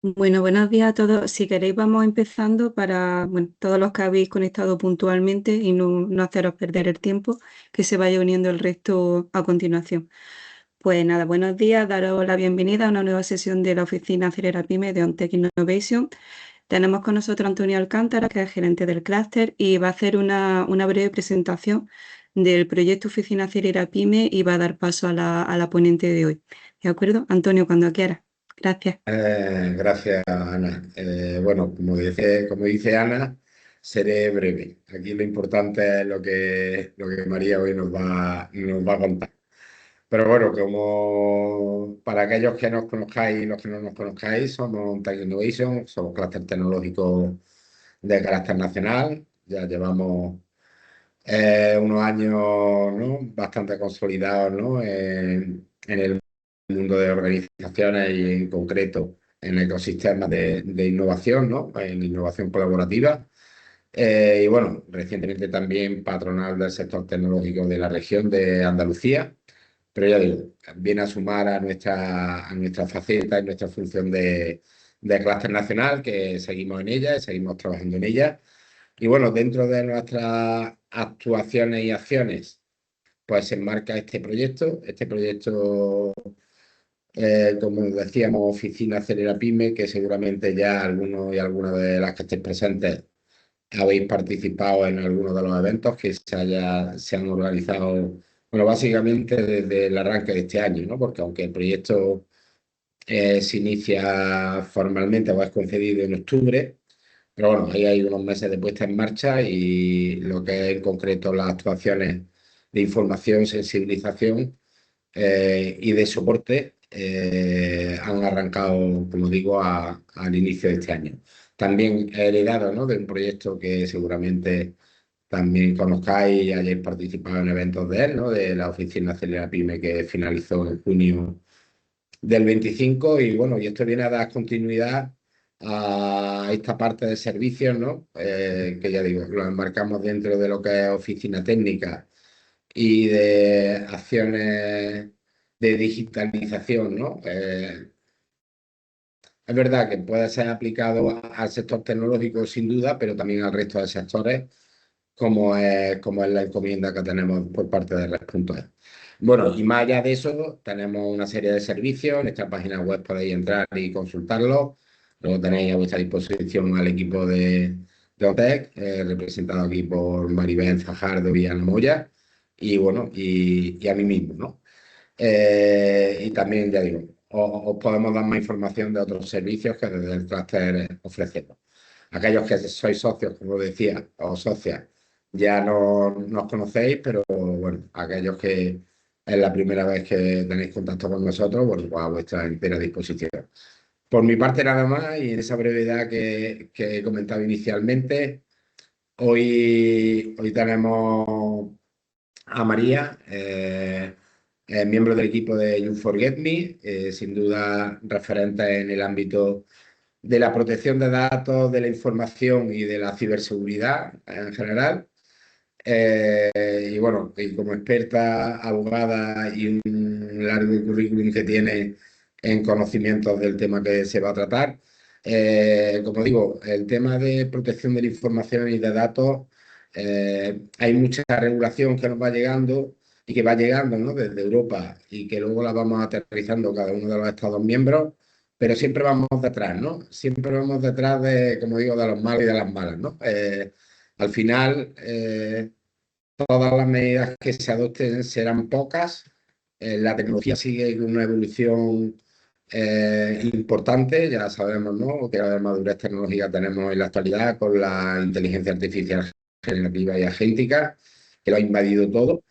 Bueno, buenos días a todos. Si queréis, vamos empezando para, bueno, todos los que habéis conectado puntualmente y no haceros perder el tiempo, que se vaya uniendo el resto a continuación. Pues nada, buenos días, daros la bienvenida a una nueva sesión de la oficina Acelera Pyme de OnTech Innovation. Tenemos con nosotros a Antonio Alcántara, que es gerente del clúster, y va a hacer una breve presentación del proyecto Oficina Acelera Pyme y va a dar paso a la ponente de hoy. ¿De acuerdo? Antonio, cuando quieras. Gracias. Gracias, Ana. Bueno, como dice Ana, seré breve. Aquí lo importante es lo que María hoy nos va a contar. Pero bueno, como para aquellos que nos conozcáis y los que no nos conozcáis, somos Tech Innovation, somos clúster tecnológico de carácter nacional. Ya llevamos unos años, ¿no?, bastante consolidados, ¿no?, en el mundo de organizaciones y en concreto en ecosistemas de innovación, ¿no?, en innovación colaborativa. Y bueno, recientemente también patronal del sector tecnológico de la región de Andalucía. Pero ya digo, viene a sumar a nuestra faceta y nuestra función de clúster nacional, que seguimos en ella, seguimos trabajando en ella. Y bueno, dentro de nuestras actuaciones y acciones, pues se enmarca este proyecto. Este proyecto, como decíamos, Oficina Acelera Pyme, que seguramente ya algunos y algunas de las que estéis presentes habéis participado en algunos de los eventos que se han organizado, bueno, básicamente desde el arranque de este año, ¿no? Porque aunque el proyecto se inicia formalmente o es concedido en octubre, pero bueno, ahí hay unos meses de puesta en marcha y lo que es en concreto las actuaciones de información, sensibilización y de soporte han arrancado, como digo, al inicio de este año. También he heredado, ¿no?, de un proyecto que seguramente también conozcáis y hayáis participado en eventos de él, ¿no?, de la Oficina Acelera Pyme, que finalizó en junio del 25. Y bueno, y esto viene a dar continuidad a esta parte de servicios, ¿no? Que ya digo, lo enmarcamos dentro de lo que es oficina técnica y de acciones de digitalización, ¿no? Es verdad que puede ser aplicado al sector tecnológico sin duda, pero también al resto de sectores, como es la encomienda que tenemos por parte de Red.es. Bueno, y más allá de eso, tenemos una serie de servicios. En nuestra página web podéis entrar y consultarlos. Luego tenéis a vuestra disposición al equipo de OTEC, representado aquí por Maribel Fajardo y Ana Moya, y bueno, y a mí mismo, ¿no? Y también, ya digo, os podemos dar más información de otros servicios que desde el clúster ofrecemos. Aquellos que sois socios, como decía, o socias, ya no nos conocéis, pero bueno, aquellos que es la primera vez que tenéis contacto con nosotros, bueno, pues a vuestra entera disposición. Por mi parte, nada más, y en esa brevedad que he comentado inicialmente, hoy tenemos a María, miembro del equipo de You Forget Me, sin duda referente en el ámbito de la protección de datos, de la información y de la ciberseguridad en general. Y bueno, y como experta abogada y un largo currículum que tiene en conocimientos del tema que se va a tratar, como digo, el tema de protección de la información y de datos, hay mucha regulación que nos va llegando y que va llegando, ¿no?, desde Europa, y que luego la vamos aterrizando cada uno de los Estados miembros, pero siempre vamos detrás, ¿no? Siempre vamos detrás de, como digo, de los malos y de las malas, ¿no? Al final, todas las medidas que se adopten serán pocas. La tecnología sigue con una evolución importante. Ya sabemos, ¿no?, que la madurez tecnológica tenemos en la actualidad con la inteligencia artificial generativa y agéntica, que lo ha invadido todo.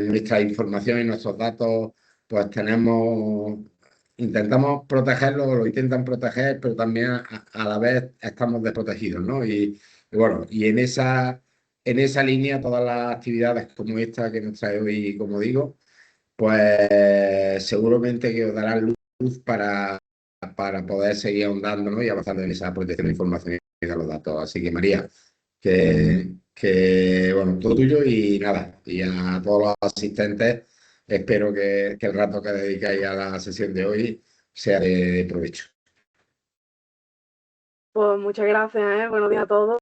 Nuestra información y nuestros datos, pues intentamos protegerlos, lo intentan proteger, pero también a la vez estamos desprotegidos, ¿no? Y bueno, y en esa línea, todas las actividades como esta que nos trae hoy, como digo, pues seguramente que os darán luz para poder seguir ahondando, ¿no?, y avanzando en esa protección de información y de los datos. Así que, María, bueno, todo tuyo. Y nada, y a todos los asistentes, espero que el rato que dedicáis a la sesión de hoy sea de provecho. Pues muchas gracias, ¿eh? Buenos días a todos.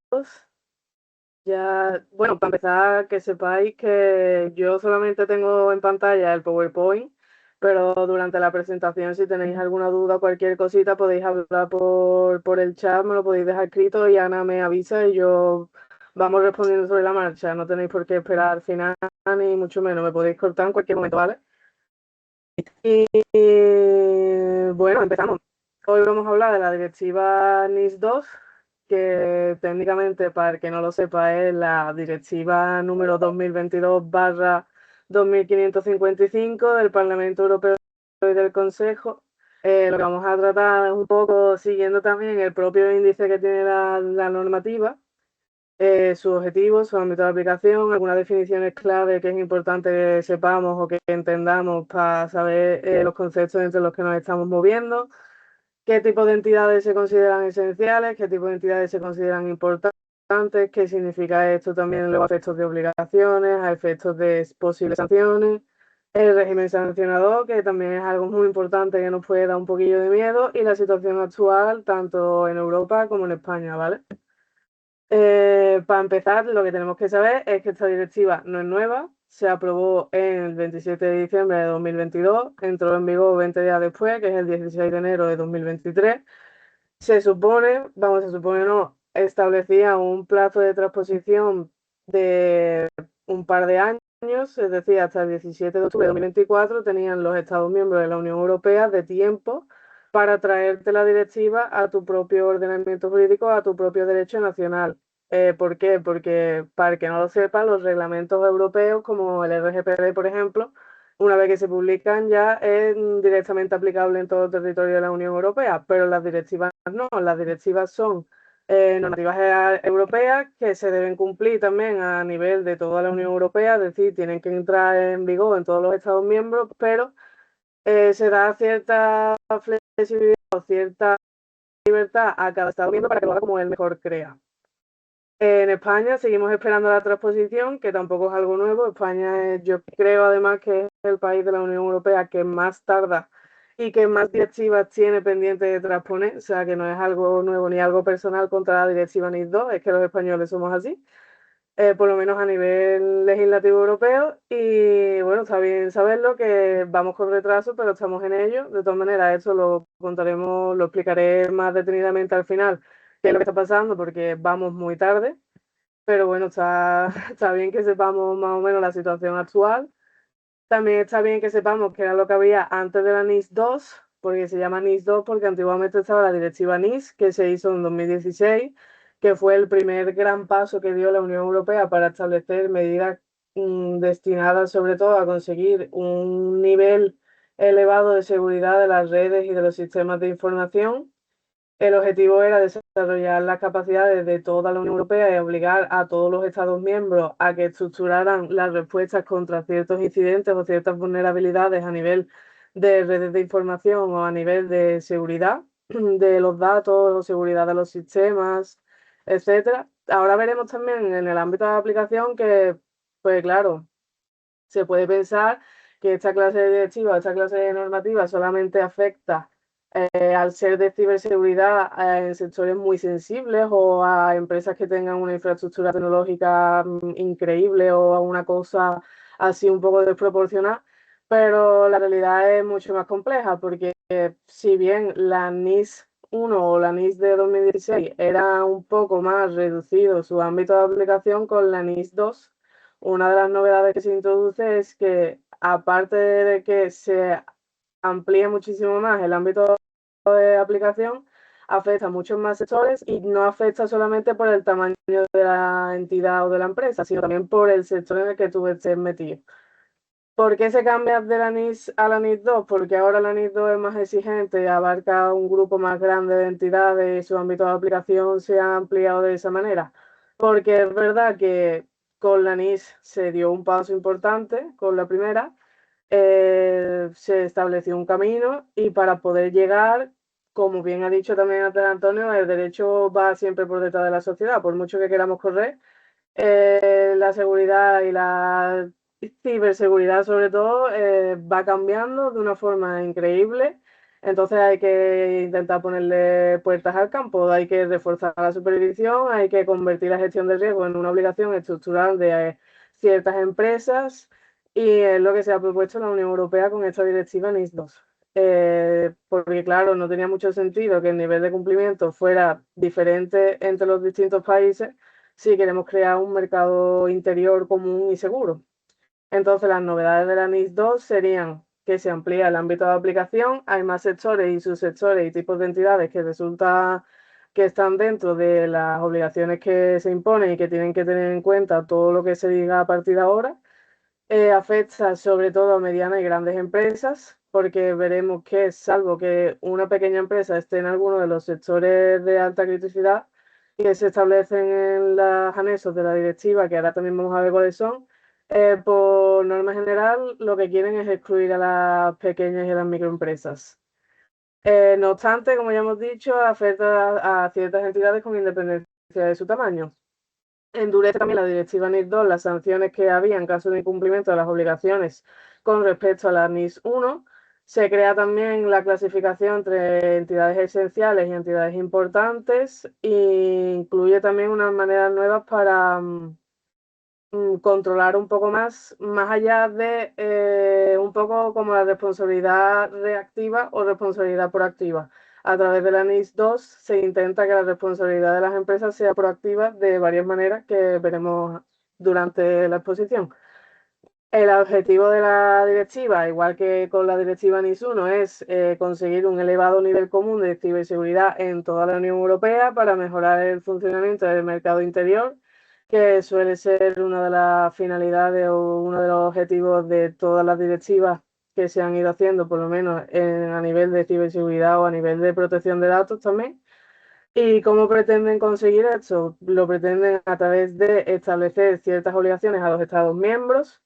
Ya, bueno, para empezar, que sepáis que yo solamente tengo en pantalla el PowerPoint, pero durante la presentación, si tenéis alguna duda o cualquier cosita, podéis hablar por el chat, me lo podéis dejar escrito y Ana me avisa y yo vamos respondiendo sobre la marcha. No tenéis por qué esperar al final, ni mucho menos, me podéis cortar en cualquier momento, ¿vale? Y bueno, empezamos. Hoy vamos a hablar de la directiva NIS 2, que técnicamente, para el que no lo sepa, es la directiva número 2022/2555 del Parlamento Europeo y del Consejo. Lo que vamos a tratar es un poco siguiendo también el propio índice que tiene la normativa, sus objetivos, su ámbito de aplicación, algunas definiciones clave que es importante que sepamos o que entendamos para saber los conceptos entre los que nos estamos moviendo, qué tipo de entidades se consideran esenciales, qué tipo de entidades se consideran importantes, qué significa esto también en los efectos de obligaciones, a efectos de posibles sanciones, el régimen sancionador, que también es algo muy importante que nos puede dar un poquillo de miedo, y la situación actual tanto en Europa como en España, ¿vale? Para empezar, lo que tenemos que saber es que esta directiva no es nueva, se aprobó el 27 de diciembre de 2022, entró en vigor 20 días después, que es el 16 de enero de 2023. Se supone, vamos, se supone no, establecía un plazo de transposición de un par de años, es decir, hasta el 17 de octubre de 2024 tenían los Estados miembros de la Unión Europea de tiempo para traerte la directiva a tu propio ordenamiento jurídico, a tu propio derecho nacional. ¿Por qué? Porque, para el que no lo sepa, los reglamentos europeos, como el RGPD, por ejemplo, una vez que se publican ya es directamente aplicable en todo el territorio de la Unión Europea, pero las directivas no, las directivas son normativas europeas que se deben cumplir también a nivel de toda la Unión Europea, es decir, tienen que entrar en vigor en todos los Estados miembros, pero se da cierta flexibilidad o cierta libertad a cada Estado miembro para que lo haga como él mejor crea. En España seguimos esperando la transposición, que tampoco es algo nuevo. España es, yo creo además que es el país de la Unión Europea que más tarda y que más directivas tiene pendiente de transponer, o sea que no es algo nuevo ni algo personal contra la directiva NIS 2, es que los españoles somos así, por lo menos a nivel legislativo europeo. Y bueno, está bien saberlo, que vamos con retraso, pero estamos en ello. De todas maneras, eso lo contaremos, lo explicaré más detenidamente al final, qué es lo que está pasando, porque vamos muy tarde. Pero bueno, está bien que sepamos más o menos la situación actual. También está bien que sepamos qué era lo que había antes de la NIS 2, porque se llama NIS 2 porque antiguamente estaba la directiva NIS, que se hizo en 2016, que fue el primer gran paso que dio la Unión Europea para establecer medidas destinadas sobre todo a conseguir un nivel elevado de seguridad de las redes y de los sistemas de información. El objetivo era desarrollar las capacidades de toda la Unión Europea y obligar a todos los Estados miembros a que estructuraran las respuestas contra ciertos incidentes o ciertas vulnerabilidades a nivel de redes de información o a nivel de seguridad de los datos o seguridad de los sistemas, etcétera. Ahora veremos también en el ámbito de aplicación que, pues claro, se puede pensar que esta clase de directiva, esta clase de normativa solamente afecta al ser de ciberseguridad en sectores muy sensibles o a empresas que tengan una infraestructura tecnológica increíble o a una cosa así un poco desproporcionada, pero la realidad es mucho más compleja porque si bien la NIS 1 o la NIS de 2016 era un poco más reducido su ámbito de aplicación, con la NIS 2 una de las novedades que se introduce es que, aparte de que se amplía muchísimo más el ámbito de aplicación, afecta a muchos más sectores y no afecta solamente por el tamaño de la entidad o de la empresa, sino también por el sector en el que tú estés metido. ¿Por qué se cambia de la NIS a la NIS 2? Porque ahora la NIS 2 es más exigente y abarca un grupo más grande de entidades y su ámbito de aplicación se ha ampliado de esa manera. Porque es verdad que con la NIS se dio un paso importante, con la primera, se estableció un camino y para poder llegar, como bien ha dicho también antes Antonio, el derecho va siempre por detrás de la sociedad, por mucho que queramos correr. La seguridad y la ciberseguridad sobre todo va cambiando de una forma increíble Entonces hay que intentar ponerle puertas al campo, hay que reforzar la supervisión, hay que convertir la gestión del riesgo en una obligación estructural de ciertas empresas y es lo que se ha propuesto la Unión Europea con esta directiva NIS 2. Porque claro, no tenía mucho sentido que el nivel de cumplimiento fuera diferente entre los distintos países si queremos crear un mercado interior común y seguro. Entonces, las novedades de la NIS 2 serían que se amplía el ámbito de aplicación, hay más sectores y subsectores y tipos de entidades que resulta que están dentro de las obligaciones que se imponen y que tienen que tener en cuenta todo lo que se diga a partir de ahora. Afecta sobre todo a medianas y grandes empresas, porque veremos que, salvo que una pequeña empresa esté en alguno de los sectores de alta criticidad que se establecen en los anexos de la directiva, que ahora también vamos a ver cuáles son, por norma general lo que quieren es excluir a las pequeñas y a las microempresas. No obstante, como ya hemos dicho, afecta a ciertas entidades con independencia de su tamaño. Endurece también la directiva NIS 2 las sanciones que había en caso de incumplimiento de las obligaciones con respecto a la NIS 1. Se crea también la clasificación entre entidades esenciales y entidades importantes e incluye también unas maneras nuevas para controlar un poco más allá de un poco como la responsabilidad reactiva o responsabilidad proactiva. A través de la NIS 2 se intenta que la responsabilidad de las empresas sea proactiva de varias maneras que veremos durante la exposición. El objetivo de la directiva, igual que con la directiva NIS 1, es conseguir un elevado nivel común de ciberseguridad en toda la Unión Europea para mejorar el funcionamiento del mercado interior, que suele ser una de las finalidades o uno de los objetivos de todas las directivas que se han ido haciendo, por lo menos a nivel de ciberseguridad o a nivel de protección de datos también. ¿Y cómo pretenden conseguir esto? Lo pretenden a través de establecer ciertas obligaciones a los Estados miembros,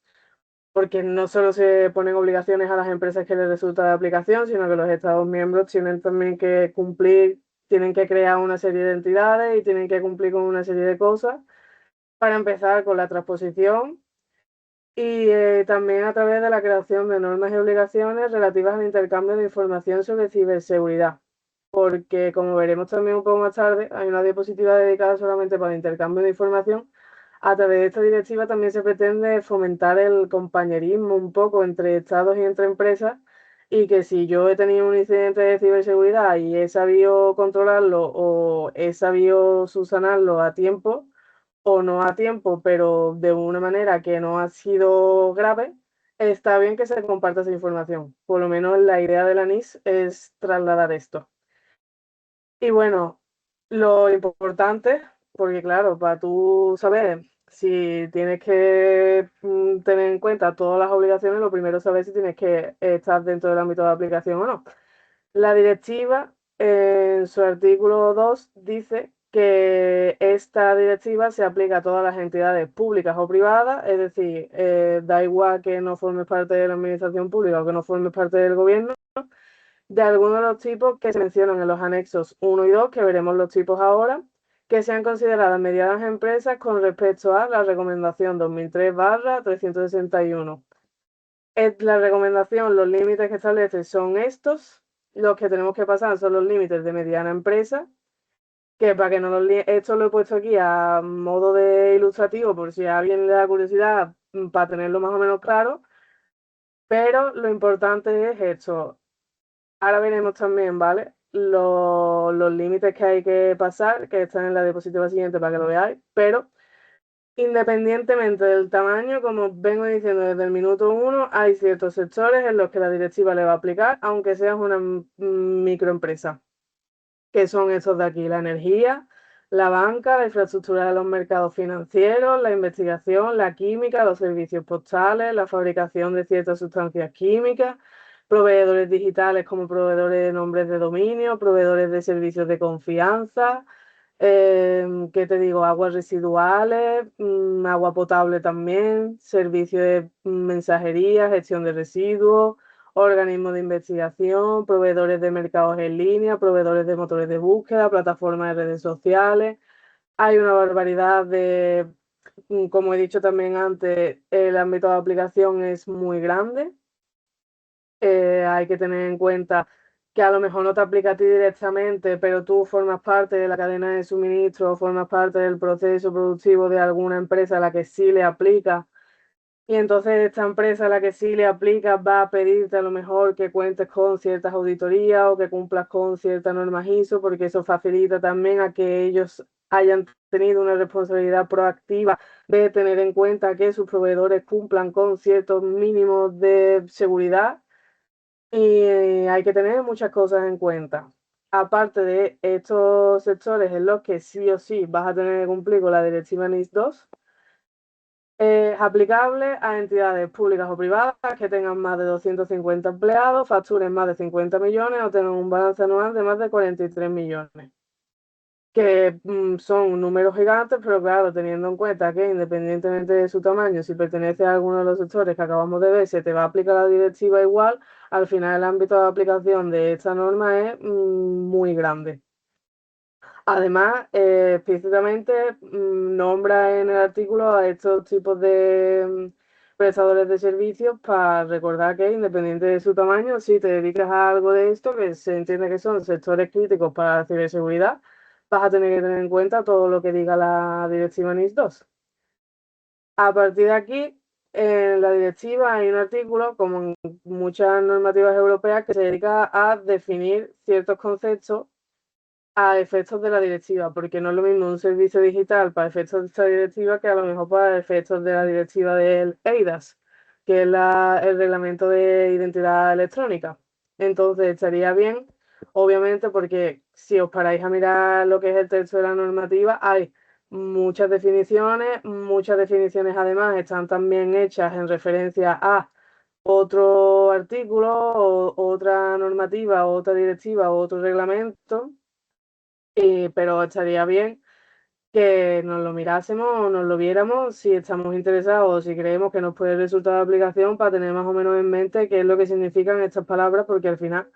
porque no solo se ponen obligaciones a las empresas que les resulta de aplicación, sino que los Estados miembros tienen también que cumplir, tienen que crear una serie de entidades y tienen que cumplir con una serie de cosas para empezar con la transposición y también a través de la creación de normas y obligaciones relativas al intercambio de información sobre ciberseguridad. Porque, como veremos también un poco más tarde, hay una diapositiva dedicada solamente para el intercambio de información. A través de esta directiva también se pretende fomentar el compañerismo un poco entre estados y entre empresas y que si yo he tenido un incidente de ciberseguridad y he sabido controlarlo o he sabido subsanarlo a tiempo, o no a tiempo, pero de una manera que no ha sido grave, está bien que se comparta esa información. Por lo menos la idea de la NIS es trasladar esto. Y bueno, lo importante, porque claro, para tú saber si tienes que tener en cuenta todas las obligaciones, lo primero es saber si tienes que estar dentro del ámbito de aplicación o no. La directiva, en su artículo 2, dice que esta directiva se aplica a todas las entidades públicas o privadas, es decir, da igual que no formes parte de la administración pública o que no formes parte del gobierno, de algunos de los tipos que se mencionan en los anexos 1 y 2, que veremos los tipos ahora, que sean consideradas medianas empresas con respecto a la recomendación 2003/361. La recomendación, los límites que establece son estos. Los que tenemos que pasar son los límites de mediana empresa, que para que no esto lo he puesto aquí a modo de ilustrativo por si a alguien le da curiosidad, para tenerlo más o menos claro, pero lo importante es esto. Ahora veremos también, ¿vale? Los límites que hay que pasar, que están en la diapositiva siguiente para que lo veáis, pero independientemente del tamaño, como vengo diciendo desde el minuto 1, hay ciertos sectores en los que la directiva le va a aplicar, aunque seas una microempresa, que son estos de aquí: la energía, la banca, la infraestructura de los mercados financieros, la investigación, la química, los servicios postales, la fabricación de ciertas sustancias químicas, proveedores digitales como proveedores de nombres de dominio, proveedores de servicios de confianza, ¿qué te digo? Aguas residuales, agua potable también, servicios de mensajería, gestión de residuos, organismos de investigación, proveedores de mercados en línea, proveedores de motores de búsqueda, plataformas de redes sociales. Hay una barbaridad de, como he dicho también antes, el ámbito de aplicación es muy grande. Hay que tener en cuenta que a lo mejor no te aplica a ti directamente, pero tú formas parte de la cadena de suministro, formas parte del proceso productivo de alguna empresa a la que sí le aplica. Y entonces esta empresa a la que sí le aplica va a pedirte a lo mejor que cuentes con ciertas auditorías o que cumplas con ciertas normas ISO, porque eso facilita también a que ellos hayan tenido una responsabilidad proactiva de tener en cuenta que sus proveedores cumplan con ciertos mínimos de seguridad. Y hay que tener muchas cosas en cuenta. Aparte de estos sectores en los que sí o sí vas a tener que cumplir con la directiva NIS2, es aplicable a entidades públicas o privadas que tengan más de 250 empleados, facturen más de 50 millones o tengan un balance anual de más de 43 millones. Que son números gigantes, pero claro, teniendo en cuenta que independientemente de su tamaño, si pertenece a alguno de los sectores que acabamos de ver, se te va a aplicar la directiva igual, al final el ámbito de aplicación de esta norma es muy grande. Además, explícitamente nombra en el artículo a estos tipos de prestadores de servicios para recordar que independiente de su tamaño, si te dedicas a algo de esto, que se entiende que son sectores críticos para la ciberseguridad, vas a tener que tener en cuenta todo lo que diga la directiva NIS2. A partir de aquí, en la directiva hay un artículo, como en muchas normativas europeas, que se dedica a definir ciertos conceptos a efectos de la directiva, porque no es lo mismo un servicio digital para efectos de esta directiva que a lo mejor para efectos de la directiva del EIDAS, que es el reglamento de identidad electrónica. Entonces estaría bien, obviamente, porque si os paráis a mirar lo que es el texto de la normativa, hay muchas definiciones además están también hechas en referencia a otro artículo, o otra normativa, otra directiva, o otro reglamento. Pero estaría bien que nos lo mirásemos o nos lo viéramos si estamos interesados o si creemos que nos puede resultar de aplicación, para tener más o menos en mente qué es lo que significan estas palabras, porque al final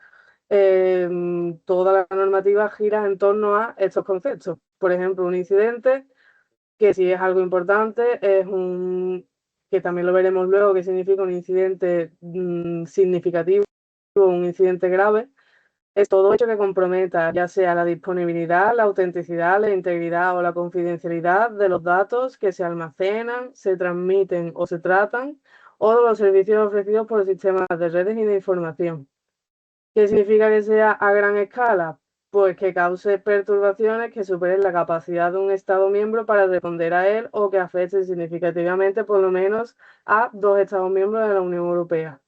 toda la normativa gira en torno a estos conceptos. Por ejemplo, un incidente, que si es algo importante, que también lo veremos luego, que significa un incidente significativo, un incidente grave. Es todo hecho que comprometa ya sea la disponibilidad, la autenticidad, la integridad o la confidencialidad de los datos que se almacenan, se transmiten o se tratan, o de los servicios ofrecidos por sistemas de redes y de información. ¿Qué significa que sea a gran escala? Pues que cause perturbaciones que superen la capacidad de un Estado miembro para responder a él, o que afecte significativamente por lo menos a 2 Estados miembros de la Unión Europea.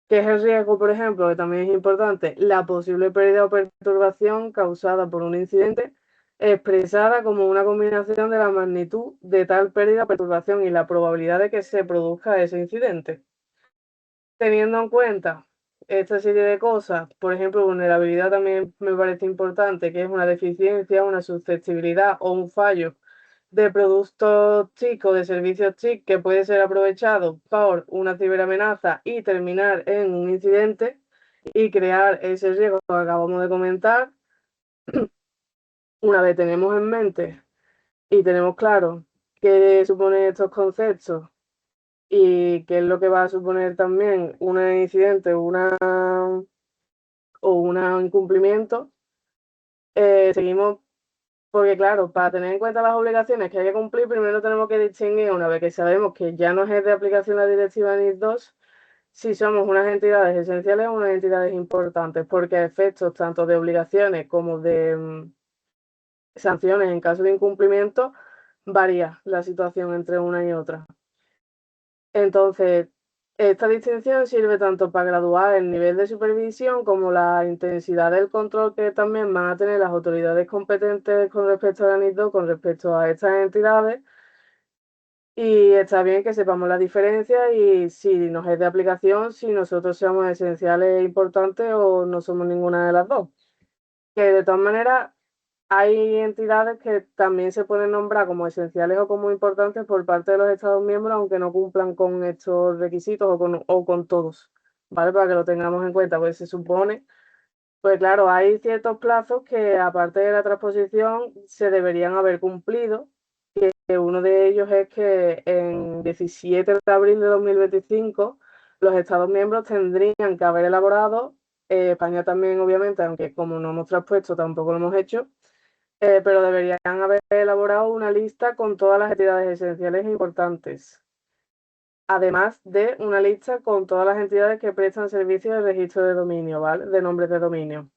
¿Qué es el riesgo, por ejemplo? Que también es importante, la posible pérdida o perturbación causada por un incidente, expresada como una combinación de la magnitud de tal pérdida o perturbación y la probabilidad de que se produzca ese incidente. Teniendo en cuenta esta serie de cosas, por ejemplo, vulnerabilidad también me parece importante, que es una deficiencia, una susceptibilidad o un fallo de productos TIC o de servicios TIC que puede ser aprovechado por una ciberamenaza y terminar en un incidente y crear ese riesgo que acabamos de comentar. Una vez tenemos en mente y tenemos claro qué suponen estos conceptos y qué es lo que va a suponer también un incidente o un incumplimiento, seguimos. Porque claro, para tener en cuenta las obligaciones que hay que cumplir, primero tenemos que distinguir, una vez que sabemos que ya nos es de aplicación la directiva NIS2, si somos unas entidades esenciales o unas entidades importantes, porque a efectos tanto de obligaciones como de sanciones en caso de incumplimiento, varía la situación entre una y otra. Entonces, esta distinción sirve tanto para graduar el nivel de supervisión como la intensidad del control que también van a tener las autoridades competentes con respecto a la NIS2, con respecto a estas entidades. Y está bien que sepamos la diferencia y si nos es de aplicación, si nosotros somos esenciales e importantes o no somos ninguna de las dos. Que de todas maneras hay entidades que también se pueden nombrar como esenciales o como importantes por parte de los Estados miembros, aunque no cumplan con estos requisitos o con todos, ¿vale? Para que lo tengamos en cuenta, pues se supone, pues claro, hay ciertos plazos que aparte de la transposición se deberían haber cumplido, que uno de ellos es que en 17 de abril de 2025 los Estados miembros tendrían que haber elaborado España también, obviamente, aunque como no hemos traspuesto, tampoco lo hemos hecho, pero deberían haber elaborado una lista con todas las entidades esenciales importantes, además de una lista con todas las entidades que prestan servicios de registro de dominio, ¿vale? De nombres de dominio.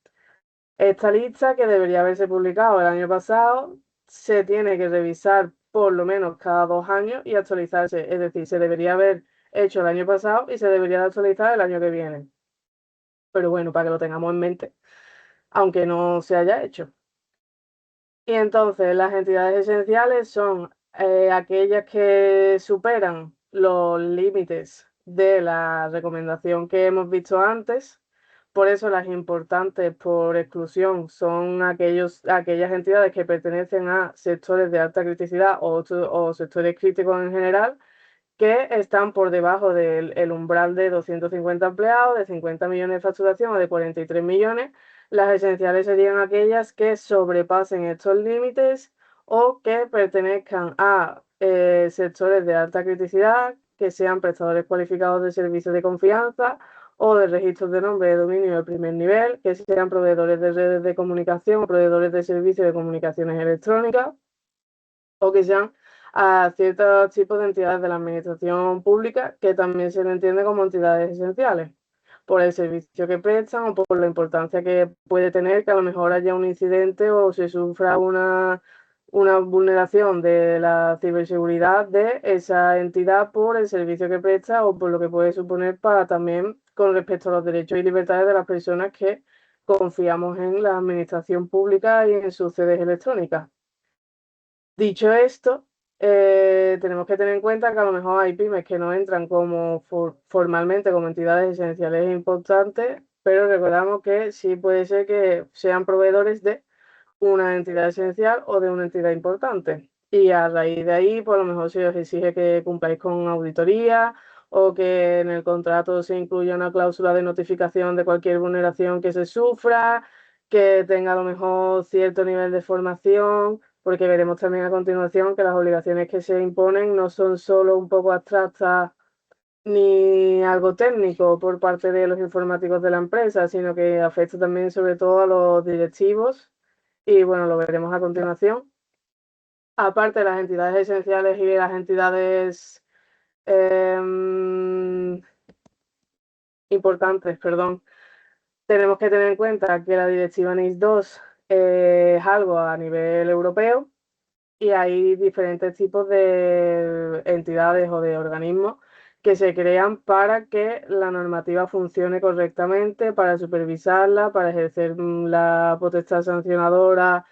Esta lista, que debería haberse publicado el año pasado, se tiene que revisar por lo menos cada 2 años y actualizarse. Es decir, se debería haber hecho el año pasado y se debería actualizar el año que viene. Pero bueno, para que lo tengamos en mente, aunque no se haya hecho. Y entonces las entidades esenciales son aquellas que superan los límites de la recomendación que hemos visto antes. Por eso las importantes por exclusión son aquellas entidades que pertenecen a sectores de alta criticidad o sectores críticos en general, que están por debajo del umbral de 250 empleados, de 50 millones de facturación o de 43 millones. Las esenciales serían aquellas que sobrepasen estos límites o que pertenezcan a sectores de alta criticidad, que sean prestadores cualificados de servicios de confianza o de registros de nombre de dominio de primer nivel, que sean proveedores de redes de comunicación o proveedores de servicios de comunicaciones electrónicas, o que sean a ciertos tipos de entidades de la administración pública, que también se le entiende como entidades esenciales, por el servicio que prestan o por la importancia que puede tener que a lo mejor haya un incidente o se sufra una vulneración de la ciberseguridad de esa entidad por el servicio que presta o por lo que puede suponer para también con respecto a los derechos y libertades de las personas que confiamos en la administración pública y en sus sedes electrónicas. Dicho esto, tenemos que tener en cuenta que a lo mejor hay pymes que no entran como formalmente como entidades esenciales e importantes, pero recordamos que sí puede ser que sean proveedores de una entidad esencial o de una entidad importante. Y a raíz de ahí, pues a lo mejor se os exige que cumpláis con auditoría o que en el contrato se incluya una cláusula de notificación de cualquier vulneración que se sufra, que tenga a lo mejor cierto nivel de formación, porque veremos también a continuación que las obligaciones que se imponen no son solo un poco abstractas ni algo técnico por parte de los informáticos de la empresa, sino que afecta también sobre todo a los directivos y bueno, lo veremos a continuación. Aparte de las entidades esenciales y de las entidades importantes, perdón, tenemos que tener en cuenta que la directiva NIS2 es algo a nivel europeo y hay diferentes tipos de entidades o de organismos que se crean para que la normativa funcione correctamente, para supervisarla, para ejercer la potestad sancionadora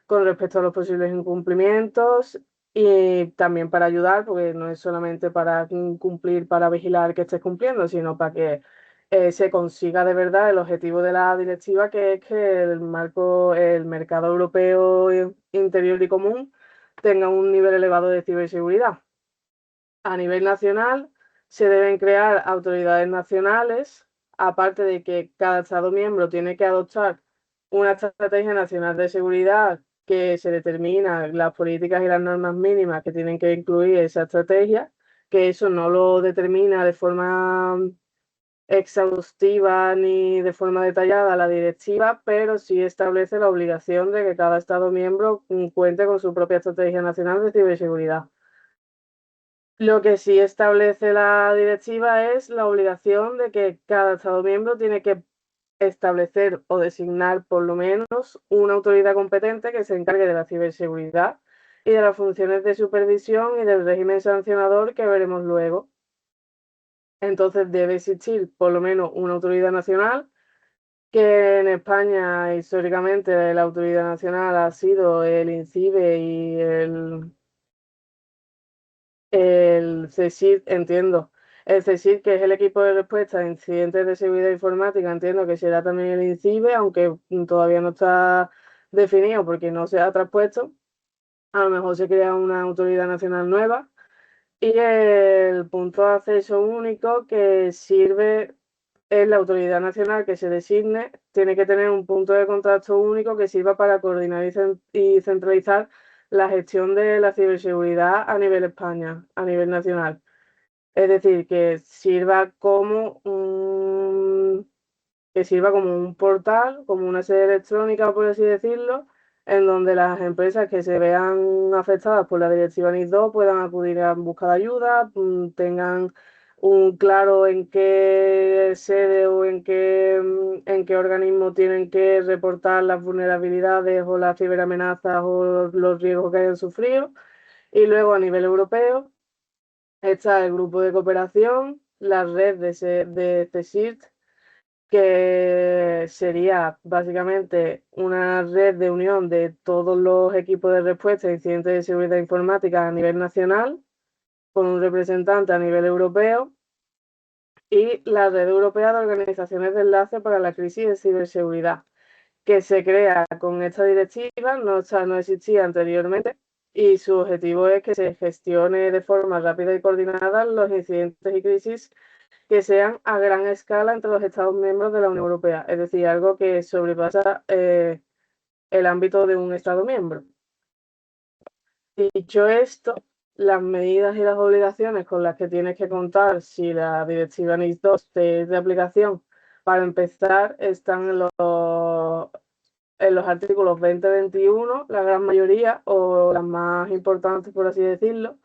con respecto a los posibles incumplimientos y también para ayudar, porque no es solamente para cumplir, para vigilar que estés cumpliendo, sino para que se consiga de verdad el objetivo de la directiva, que es que el mercado europeo interior y común tenga un nivel elevado de ciberseguridad. A nivel nacional, se deben crear autoridades nacionales, aparte de que cada Estado miembro tiene que adoptar una estrategia nacional de seguridad que se determina las políticas y las normas mínimas que tienen que incluir esa estrategia, que eso no lo determina de forma exhaustiva ni de forma detallada la directiva, pero sí establece la obligación de que cada Estado miembro cuente con su propia estrategia nacional de ciberseguridad. Lo que sí establece la directiva es la obligación de que cada Estado miembro tiene que establecer o designar por lo menos una autoridad competente que se encargue de la ciberseguridad y de las funciones de supervisión y del régimen sancionador que veremos luego. Entonces debe existir por lo menos una autoridad nacional, que en España históricamente la autoridad nacional ha sido el INCIBE y el CSIC, entiendo. El CSIC, que es el equipo de respuesta a incidentes de seguridad informática, entiendo que será también el INCIBE, aunque todavía no está definido porque no se ha traspuesto. A lo mejor se crea una autoridad nacional nueva. Y el punto de acceso único que sirve es la autoridad nacional que se designe, tiene que tener un punto de contacto único que sirva para coordinar y centralizar la gestión de la ciberseguridad a nivel España, a nivel nacional. Es decir, que sirva como que sirva como un portal, como una sede electrónica, por así decirlo, en donde las empresas que se vean afectadas por la directiva NIS2 puedan acudir en busca de ayuda, tengan un claro en qué sede o en qué organismo tienen que reportar las vulnerabilidades o las ciberamenazas o los riesgos que hayan sufrido. Y luego a nivel europeo está el grupo de cooperación, la red de CSIRT, que sería básicamente una red de unión de todos los equipos de respuesta a incidentes de seguridad informática a nivel nacional, con un representante a nivel europeo, y la red europea de organizaciones de enlace para la crisis de ciberseguridad, que se crea con esta directiva, no existía anteriormente, y su objetivo es que se gestione de forma rápida y coordinada los incidentes y crisis que sean a gran escala entre los Estados miembros de la Unión Europea, es decir, algo que sobrepasa el ámbito de un Estado miembro. Dicho esto, las medidas y las obligaciones con las que tienes que contar si la directiva NIS2 te es de aplicación, para empezar, están en los artículos 20-21, la gran mayoría, o las más importantes, por así decirlo.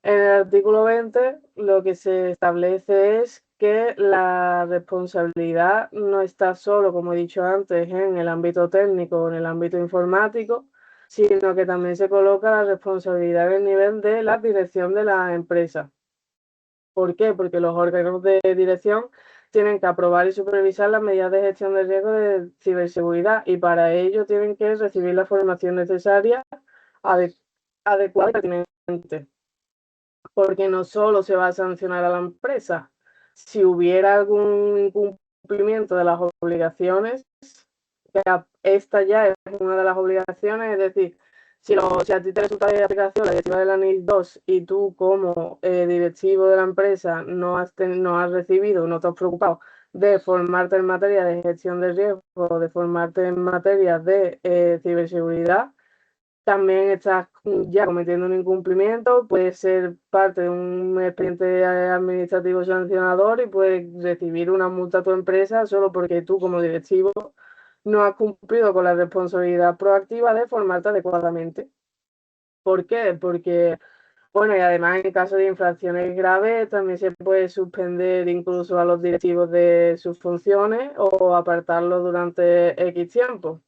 En el artículo 20 lo que se establece es que la responsabilidad no está solo, como he dicho antes, en el ámbito técnico o en el ámbito informático, sino que también se coloca la responsabilidad en el nivel de la dirección de la empresa. ¿Por qué? Porque los órganos de dirección tienen que aprobar y supervisar las medidas de gestión de riesgo de ciberseguridad, y para ello tienen que recibir la formación necesaria, adecuada y pertinente. Porque no solo se va a sancionar a la empresa. Si hubiera algún incumplimiento de las obligaciones, esta ya es una de las obligaciones, es decir, si a ti te resulta de aplicación la directiva de la NIS2 y tú como directivo de la empresa no has recibido, no te has preocupado de formarte en materia de gestión de riesgo, de formarte en materia de ciberseguridad, también estás ya cometiendo un incumplimiento, puede ser parte de un expediente administrativo sancionador y puedes recibir una multa a tu empresa solo porque tú como directivo no has cumplido con la responsabilidad proactiva de formarte adecuadamente. ¿Por qué? Porque, bueno, y además en caso de infracciones graves también se puede suspender incluso a los directivos de sus funciones o apartarlos durante X tiempo.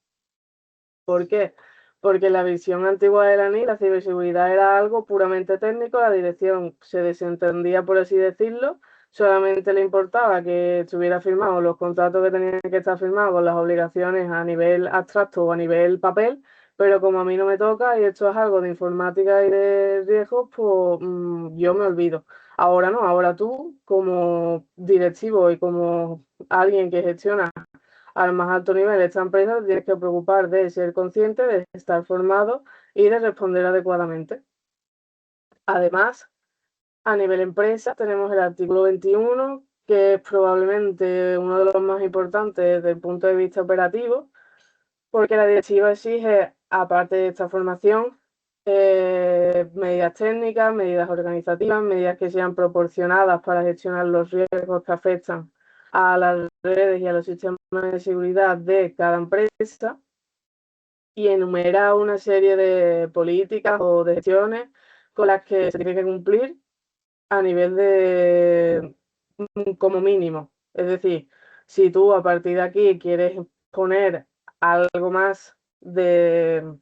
¿Por qué? Porque la visión antigua de la NIS, la ciberseguridad era algo puramente técnico, la dirección se desentendía, por así decirlo, solamente le importaba que estuviera firmado los contratos que tenían que estar firmados con las obligaciones a nivel abstracto o a nivel papel, pero como a mí no me toca y esto es algo de informática y de riesgos, pues yo me olvido. Ahora no, ahora tú como directivo y como alguien que gestiona al más alto nivel de esta empresa, te tienes que preocupar de ser consciente, de estar formado y de responder adecuadamente. Además, a nivel empresa tenemos el artículo 21, que es probablemente uno de los más importantes desde el punto de vista operativo, porque la directiva exige, aparte de esta formación, medidas técnicas, medidas organizativas, medidas que sean proporcionadas para gestionar los riesgos que afectan a las redes y a los sistemas de seguridad de cada empresa, y enumera una serie de políticas o de gestiones con las que se tiene que cumplir a nivel de como mínimo. Es decir, si tú a partir de aquí quieres poner algo más de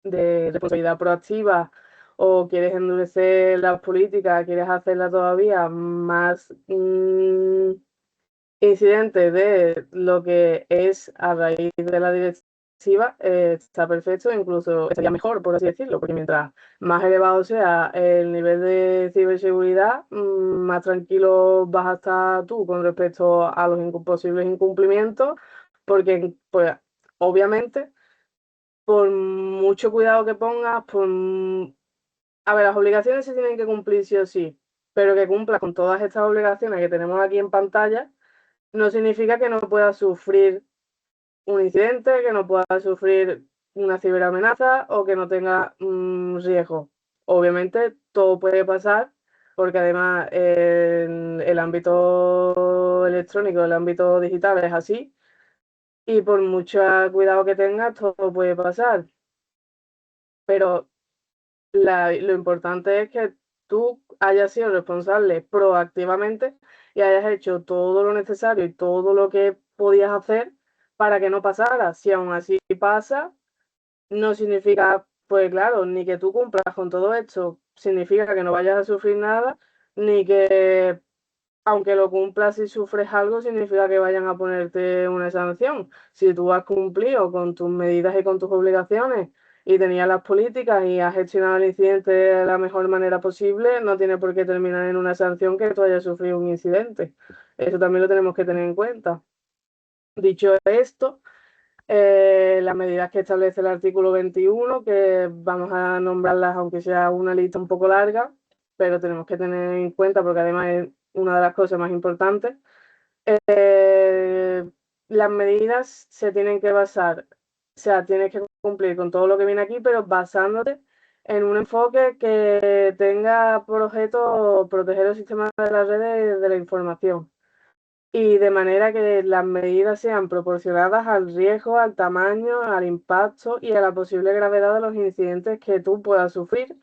responsabilidad proactiva o quieres endurecer las políticas, quieres hacerla todavía más incidente de lo que es a raíz de la directiva, está perfecto, incluso estaría mejor, por así decirlo, porque mientras más elevado sea el nivel de ciberseguridad, más tranquilo vas a estar tú con respecto a los posibles incumplimientos, porque pues, obviamente, por mucho cuidado que pongas, a ver, las obligaciones se tienen que cumplir sí o sí, pero que cumplas con todas estas obligaciones que tenemos aquí en pantalla no significa que no pueda sufrir un incidente, que no pueda sufrir una ciberamenaza o que no tenga riesgo. Obviamente todo puede pasar, porque además en el ámbito ámbito electrónico, el ámbito digital es así, y por mucho cuidado que tengas, todo puede pasar. Pero lo importante es que tú hayas sido responsable proactivamente y hayas hecho todo lo necesario y todo lo que podías hacer para que no pasara. Si aún así pasa, no significa, pues claro, ni que tú cumplas con todo esto, significa que no vayas a sufrir nada, ni que aunque lo cumplas y sufres algo, significa que vayan a ponerte una sanción. Si tú has cumplido con tus medidas y con tus obligaciones y tenías las políticas y has gestionado el incidente de la mejor manera posible, no tiene por qué terminar en una sanción que tú hayas sufrido un incidente. Eso también lo tenemos que tener en cuenta. Dicho esto, las medidas que establece el artículo 21, que vamos a nombrarlas aunque sea una lista un poco larga, pero tenemos que tener en cuenta porque además es una de las cosas más importantes. Las medidas se tienen que basar, o sea, tienes que cumplir con todo lo que viene aquí, pero basándote en un enfoque que tenga por objeto proteger el sistema de las redes de la información y de manera que las medidas sean proporcionadas al riesgo, al tamaño, al impacto y a la posible gravedad de los incidentes que tú puedas sufrir,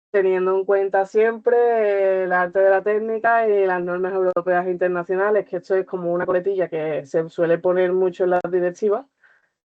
teniendo en cuenta siempre el arte de la técnica y las normas europeas e internacionales, que esto es como una coletilla que se suele poner mucho en las directivas.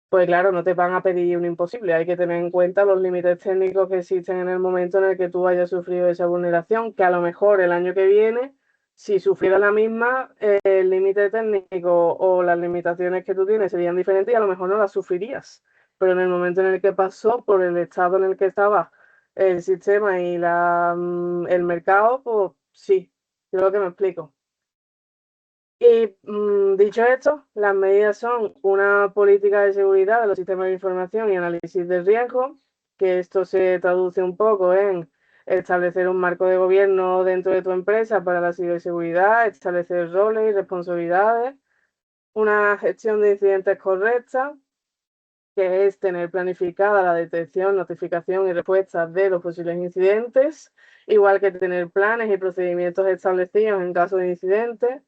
Pues claro, no te van a pedir un imposible, hay que tener en cuenta los límites técnicos que existen en el momento en el que tú hayas sufrido esa vulneración, que a lo mejor el año que viene, si sufriera la misma, el límite técnico o las limitaciones que tú tienes serían diferentes y a lo mejor no las sufrirías. Pero en el momento en el que pasó, por el estado en el que estaba el sistema y el mercado, pues sí, creo que me explico. Y dicho esto, las medidas son una política de seguridad de los sistemas de información y análisis de riesgo, que esto se traduce un poco en establecer un marco de gobierno dentro de tu empresa para la ciberseguridad, establecer roles y responsabilidades, una gestión de incidentes correcta, que es tener planificada la detección, notificación y respuesta de los posibles incidentes, igual que tener planes y procedimientos establecidos en caso de incidentes,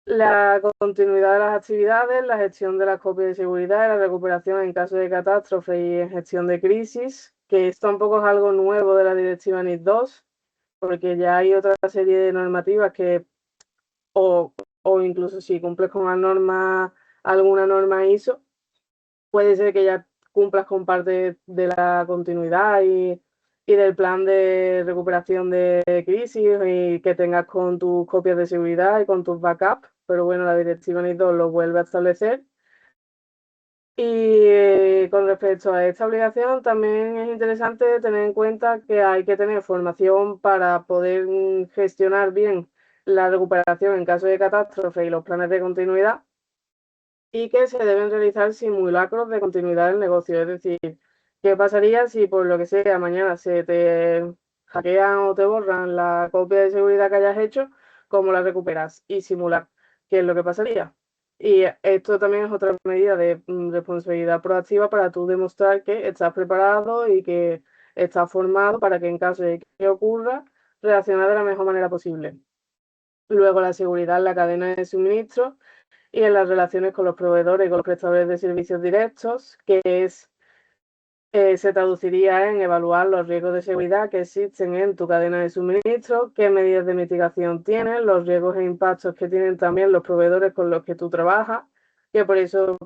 la continuidad de las actividades, la gestión de las copias de seguridad y la recuperación en caso de catástrofe y en gestión de crisis, que esto tampoco es algo nuevo de la directiva NIS 2, porque ya hay otra serie de normativas que, o incluso si cumples con alguna norma ISO, puede ser que ya cumplas con parte de la continuidad y del plan de recuperación de crisis y que tengas con tus copias de seguridad y con tus backups, pero bueno, la directiva NIS 2 lo vuelve a establecer. Y con respecto a esta obligación, también es interesante tener en cuenta que hay que tener formación para poder gestionar bien la recuperación en caso de catástrofe y los planes de continuidad, y que se deben realizar simulacros de continuidad del negocio. Es decir, ¿qué pasaría si por lo que sea mañana se te hackean o te borran la copia de seguridad que hayas hecho? ¿Cómo la recuperas? Y simular qué es lo que pasaría. Y esto también es otra medida de responsabilidad proactiva para tú demostrar que estás preparado y que estás formado para que en caso de que ocurra, reaccionar de la mejor manera posible. Luego la seguridad en la cadena de suministro y en las relaciones con los proveedores y con los prestadores de servicios directos, que se traduciría en evaluar los riesgos de seguridad que existen en tu cadena de suministro, qué medidas de mitigación tienen, los riesgos e impactos que tienen también los proveedores con los que tú trabajas, que por eso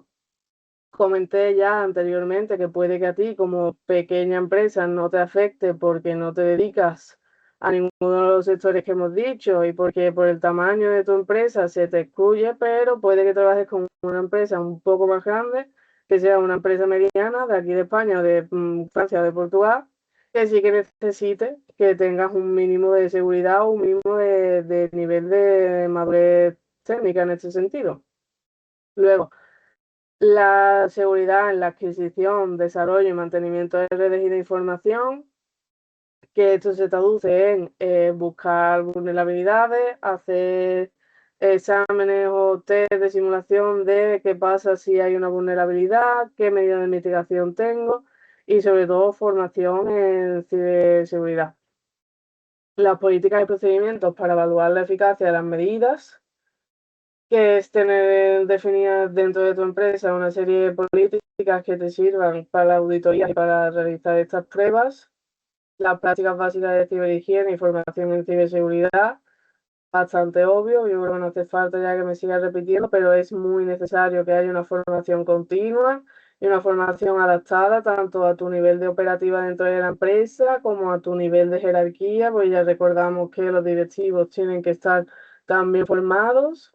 comenté ya anteriormente que puede que a ti como pequeña empresa no te afecte porque no te dedicas a ninguno de los sectores que hemos dicho y porque por el tamaño de tu empresa se te excluye, pero puede que trabajes con una empresa un poco más grande, que sea una empresa mediana de aquí de España, de Francia, de Portugal, que sí que necesite que tengas un mínimo de seguridad o un mínimo de nivel de madurez técnica en este sentido. Luego, la seguridad en la adquisición, desarrollo y mantenimiento de redes y de información, que esto se traduce en buscar vulnerabilidades, hacer exámenes o test de simulación de qué pasa si hay una vulnerabilidad, qué medidas de mitigación tengo y sobre todo formación en ciberseguridad. Las políticas y procedimientos para evaluar la eficacia de las medidas, que es tener definidas dentro de tu empresa una serie de políticas que te sirvan para la auditoría y para realizar estas pruebas, las prácticas básicas de ciberhigiene y formación en ciberseguridad, bastante obvio, yo creo que no hace falta ya que me siga repitiendo, pero es muy necesario que haya una formación continua y una formación adaptada tanto a tu nivel de operativa dentro de la empresa como a tu nivel de jerarquía, pues ya recordamos que los directivos tienen que estar también formados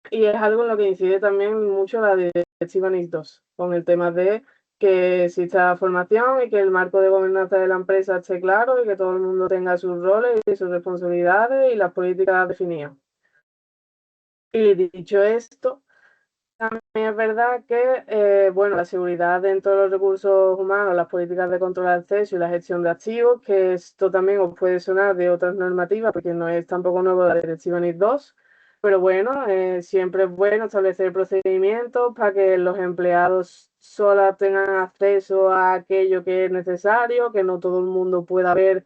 y es algo en lo que incide también mucho la directiva NIS 2, con el tema de que exista formación y que el marco de gobernanza de la empresa esté claro y que todo el mundo tenga sus roles y sus responsabilidades y las políticas definidas. Y dicho esto, también es verdad que bueno, la seguridad dentro de los recursos humanos, las políticas de control de acceso y la gestión de activos, que esto también os puede sonar de otras normativas, porque no es tampoco nuevo la directiva NIS 2, pero bueno, siempre es bueno establecer procedimientos para que los empleados solo tengan acceso a aquello que es necesario, que no todo el mundo pueda ver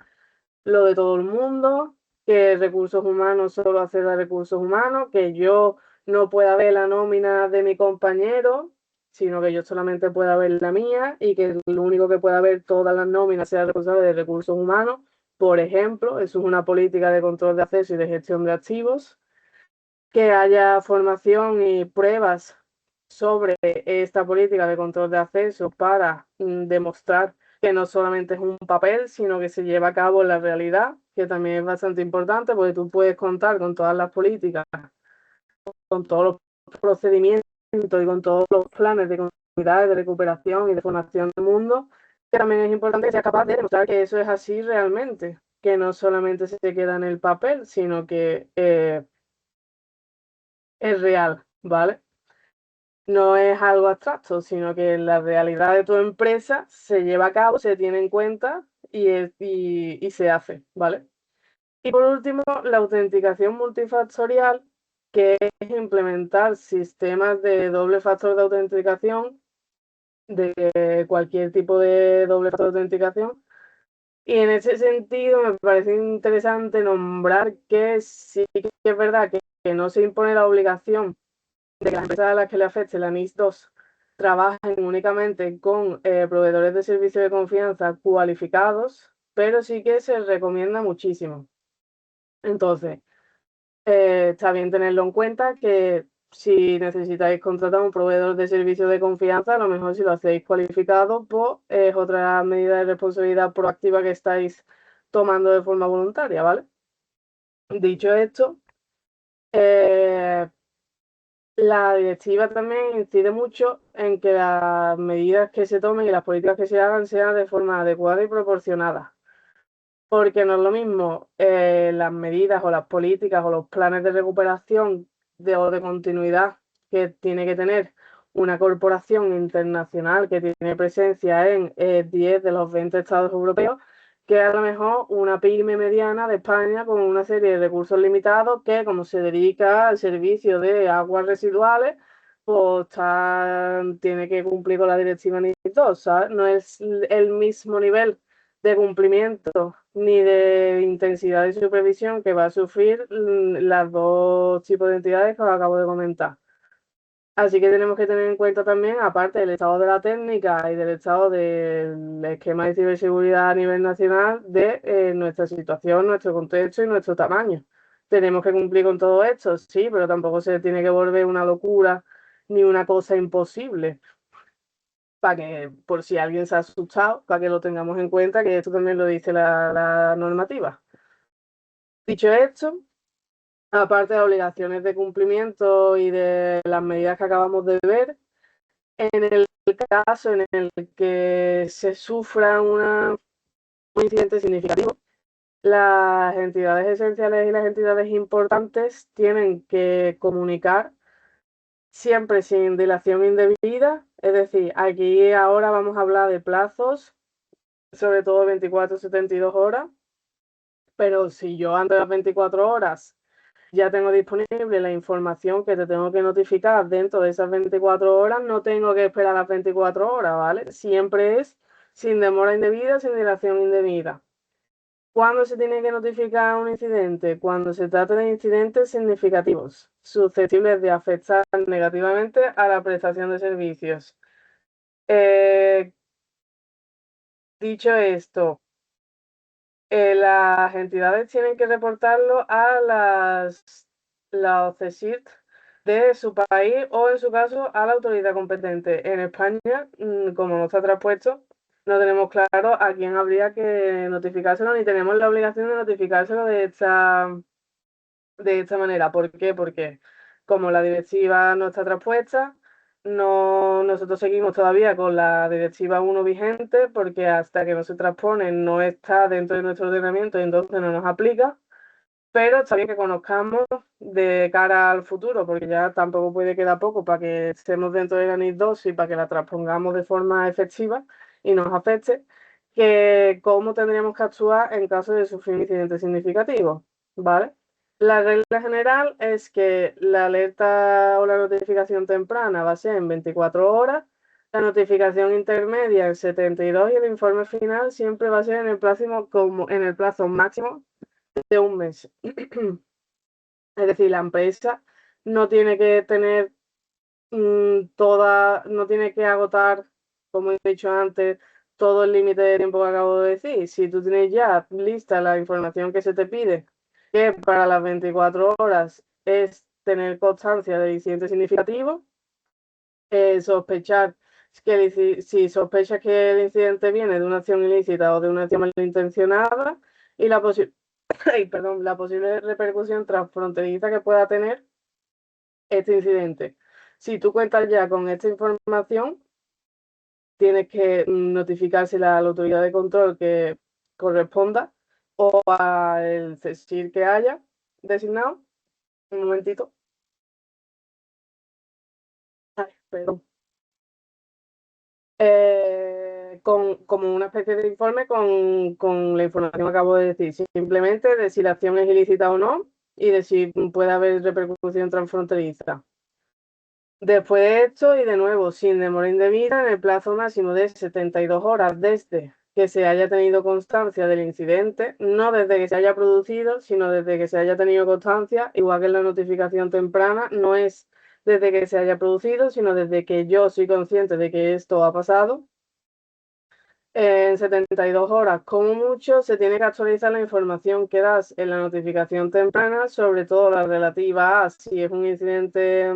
lo de todo el mundo, que recursos humanos solo acceda a recursos humanos, que yo no pueda ver la nómina de mi compañero, sino que yo solamente pueda ver la mía y que lo único que pueda ver todas las nóminas sea responsable de recursos humanos. Por ejemplo, eso es una política de control de acceso y de gestión de activos. Que haya formación y pruebas sobre esta política de control de acceso para demostrar que no solamente es un papel, sino que se lleva a cabo en la realidad, que también es bastante importante porque tú puedes contar con todas las políticas, con todos los procedimientos y con todos los planes de continuidad, de recuperación y de formación del mundo, que también es importante que seas capaz de demostrar que eso es así realmente, que no solamente se queda en el papel, sino que es real, ¿vale? No es algo abstracto, sino que la realidad de tu empresa se lleva a cabo, se tiene en cuenta y se hace, ¿vale? Y por último, la autenticación multifactorial, que es implementar sistemas de doble factor de autenticación, de cualquier tipo de doble factor de autenticación. Y en ese sentido me parece interesante nombrar que sí que es verdad que no se impone la obligación de que las empresas a las que le afecte la NIS 2 trabajen únicamente con proveedores de servicios de confianza cualificados, pero sí que se recomienda muchísimo. Entonces, está bien tenerlo en cuenta que si necesitáis contratar un proveedor de servicios de confianza, a lo mejor si lo hacéis cualificado, pues es otra medida de responsabilidad proactiva que estáis tomando de forma voluntaria, ¿vale? Dicho esto, la directiva también incide mucho en que las medidas que se tomen y las políticas que se hagan sean de forma adecuada y proporcionada. Porque no es lo mismo las medidas o las políticas o los planes de recuperación o de continuidad que tiene que tener una corporación internacional que tiene presencia en 10 de los 20 estados europeos, que a lo mejor una pyme mediana de España con una serie de recursos limitados que, como se dedica al servicio de aguas residuales, pues tiene que cumplir con la directiva NIS 2, ¿sabes? No es el mismo nivel de cumplimiento ni de intensidad de supervisión que va a sufrir las dos tipos de entidades que os acabo de comentar. Así que tenemos que tener en cuenta también, aparte del estado de la técnica y del estado del esquema de ciberseguridad a nivel nacional, de nuestra situación, nuestro contexto y nuestro tamaño. Tenemos que cumplir con todo esto, sí, pero tampoco se tiene que volver una locura ni una cosa imposible. Para que, por si alguien se ha asustado, para que lo tengamos en cuenta, que esto también lo dice la normativa. Dicho esto, aparte de obligaciones de cumplimiento y de las medidas que acabamos de ver, en el caso en el que se sufra un incidente significativo, las entidades esenciales y las entidades importantes tienen que comunicar siempre sin dilación indebida. Es decir, aquí ahora vamos a hablar de plazos, sobre todo 24 72 horas, pero si yo antes de las 24 horas ya tengo disponible la información que te tengo que notificar dentro de esas 24 horas, no tengo que esperar las 24 horas, ¿vale? Siempre es sin demora indebida, sin dilación indebida. ¿Cuándo se tiene que notificar un incidente? Cuando se trata de incidentes significativos, susceptibles de afectar negativamente a la prestación de servicios. Dicho esto, las entidades tienen que reportarlo a la CSIRT de su país o, en su caso, a la autoridad competente. En España, como no está traspuesto, no tenemos claro a quién habría que notificárselo ni tenemos la obligación de notificárselo de esta manera. ¿Por qué? Porque como la directiva no está traspuesta, nosotros seguimos todavía con la directiva 1 vigente, porque hasta que no se transpone no está dentro de nuestro ordenamiento y entonces no nos aplica. Pero está bien que conozcamos de cara al futuro, porque ya tampoco puede quedar poco para que estemos dentro de la NIS 2 y para que la transpongamos de forma efectiva y nos afecte, que cómo tendríamos que actuar en caso de sufrir un incidente significativo, ¿vale? La regla general es que la alerta o la notificación temprana va a ser en 24 horas, la notificación intermedia en 72 y el informe final siempre va a ser en el plazo máximo de un mes. Es decir, la empresa no tiene que tener no tiene que agotar, como he dicho antes, todo el límite de tiempo que acabo de decir. Si tú tienes ya lista la información que se te pide, que para las 24 horas es tener constancia del incidente significativo, sospechar si sospechas que el incidente viene de una acción ilícita o de una acción malintencionada y la posible repercusión transfronteriza que pueda tener este incidente. Si tú cuentas ya con esta información, tienes que notificársela a la autoridad de control que corresponda o al CSIR que haya designado. Un momentito. Ay, perdón. Como una especie de informe con la información que acabo de decir, simplemente de si la acción es ilícita o no y de si puede haber repercusión transfronteriza. Después de esto, y de nuevo, sin demora indebida, en el plazo máximo de 72 horas desde que se haya tenido constancia del incidente, no desde que se haya producido, sino desde que se haya tenido constancia, igual que en la notificación temprana, no es desde que se haya producido, sino desde que yo soy consciente de que esto ha pasado. En 72 horas, como mucho, se tiene que actualizar la información que das en la notificación temprana, sobre todo la relativa a si es un incidente,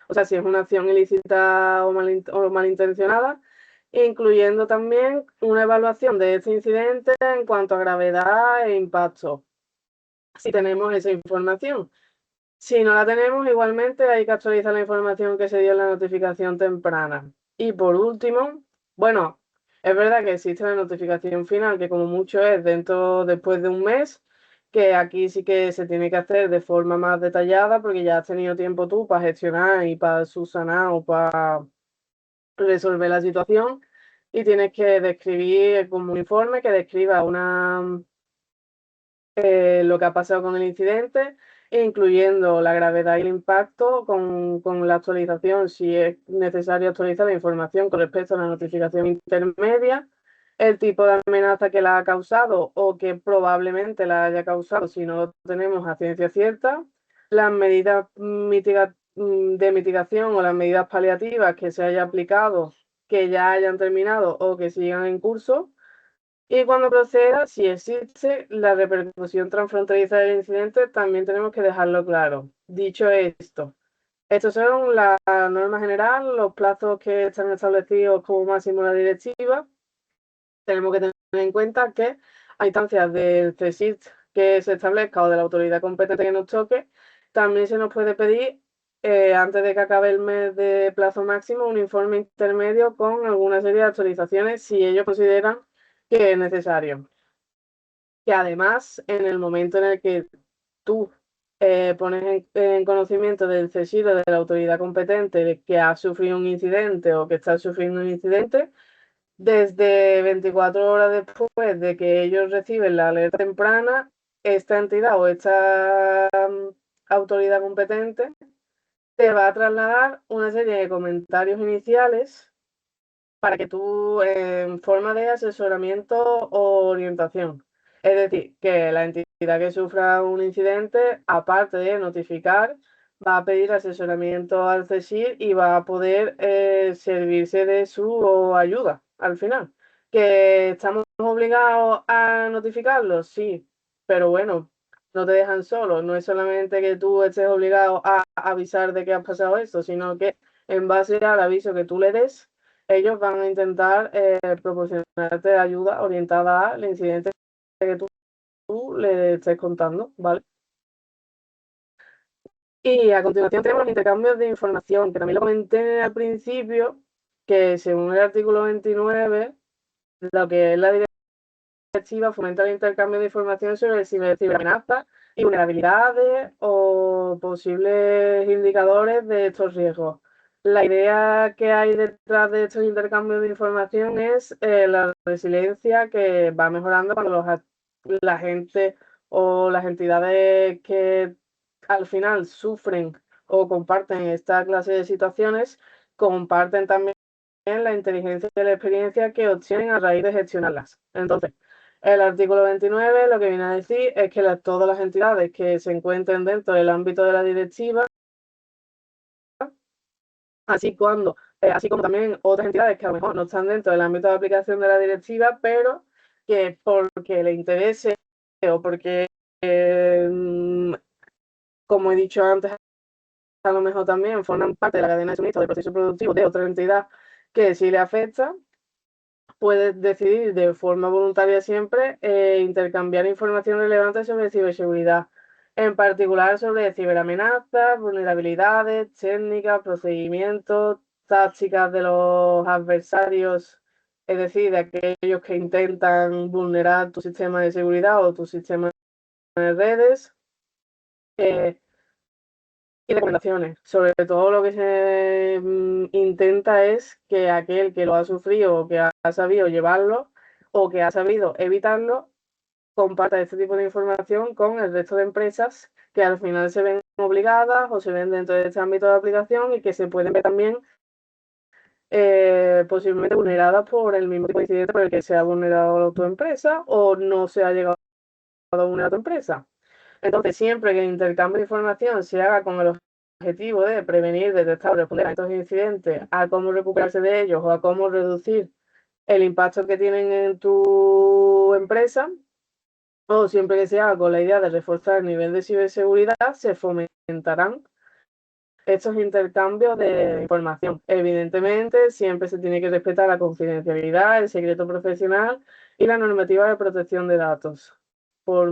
o sea, si es una acción ilícita o malintencionada, incluyendo también una evaluación de este incidente en cuanto a gravedad e impacto, si tenemos esa información. Si no la tenemos, igualmente hay que actualizar la información que se dio en la notificación temprana. Y por último, bueno, es verdad que existe la notificación final, que como mucho es después de un mes, que aquí sí que se tiene que hacer de forma más detallada, porque ya has tenido tiempo tú para gestionar y para subsanar o para resolver la situación, y tienes que describir como un informe que describa lo que ha pasado con el incidente, incluyendo la gravedad y el impacto con la actualización, si es necesario actualizar la información con respecto a la notificación intermedia, el tipo de amenaza que la ha causado o que probablemente la haya causado si no lo tenemos a ciencia cierta, las medidas de mitigación o las medidas paliativas que se haya aplicado, que ya hayan terminado o que sigan en curso. Y cuando proceda, si existe la repercusión transfronteriza del incidente, también tenemos que dejarlo claro. Dicho esto, estos son la norma general, los plazos que están establecidos como máximo en la directiva. Tenemos que tener en cuenta que a instancias del CSIRT que se establezca o de la autoridad competente que nos toque, también se nos puede pedir, antes de que acabe el mes de plazo máximo, un informe intermedio con alguna serie de actualizaciones si ellos consideran que es necesario. Que además, en el momento en el que tú pones en conocimiento del CSIR o de la autoridad competente de que ha sufrido un incidente o que está sufriendo un incidente, desde 24 horas después de que ellos reciben la alerta temprana, esta entidad o esta autoridad competente te va a trasladar una serie de comentarios iniciales para que tú, en forma de asesoramiento o orientación, Es decir, que la entidad que sufra un incidente, aparte de notificar, va a pedir asesoramiento al CSIR y va a poder servirse de su ayuda al final. ¿Que estamos obligados a notificarlo? Sí, pero bueno, no te dejan solo. No es solamente que tú estés obligado a avisar de que has pasado esto, sino que en base al aviso que tú le des, ellos van a intentar proporcionarte ayuda orientada al incidente que tú le estés contando, ¿vale? Y a continuación tenemos los intercambios de información, que también lo comenté al principio, que según el artículo 29, lo que es la directiva fomenta el intercambio de información sobre ciberamenazas y vulnerabilidades o posibles indicadores de estos riesgos. La idea que hay detrás de estos intercambios de información es la resiliencia que va mejorando cuando la gente o las entidades que al final sufren o comparten esta clase de situaciones, comparten también la inteligencia y la experiencia que obtienen a raíz de gestionarlas. Entonces, el artículo 29 lo que viene a decir es que todas las entidades que se encuentren dentro del ámbito de la directiva, así como también otras entidades que a lo mejor no están dentro del ámbito de aplicación de la directiva, pero que porque le interese o porque, como he dicho antes, a lo mejor también forman parte de la cadena de suministro del proceso productivo de otra entidad que sí le afecta, puedes decidir de forma voluntaria siempre intercambiar información relevante sobre ciberseguridad, en particular sobre ciberamenazas, vulnerabilidades, técnicas, procedimientos, tácticas de los adversarios, es decir, de aquellos que intentan vulnerar tu sistema de seguridad o tu sistema de redes. Y recomendaciones. Sobre todo lo que se intenta es que aquel que lo ha sufrido o que ha sabido llevarlo o que ha sabido evitarlo, comparta este tipo de información con el resto de empresas que al final se ven obligadas o se ven dentro de este ámbito de aplicación y que se pueden ver también posiblemente vulneradas por el mismo tipo de incidente por el que se ha vulnerado tu empresa o no se ha llegado a vulnerar tu empresa. Entonces, siempre que el intercambio de información se haga con el objetivo de prevenir, detectar o responder a estos incidentes, a cómo recuperarse de ellos o a cómo reducir el impacto que tienen en tu empresa, o siempre que se haga con la idea de reforzar el nivel de ciberseguridad, se fomentarán estos intercambios de información. Evidentemente, siempre se tiene que respetar la confidencialidad, el secreto profesional y la normativa de protección de datos. Por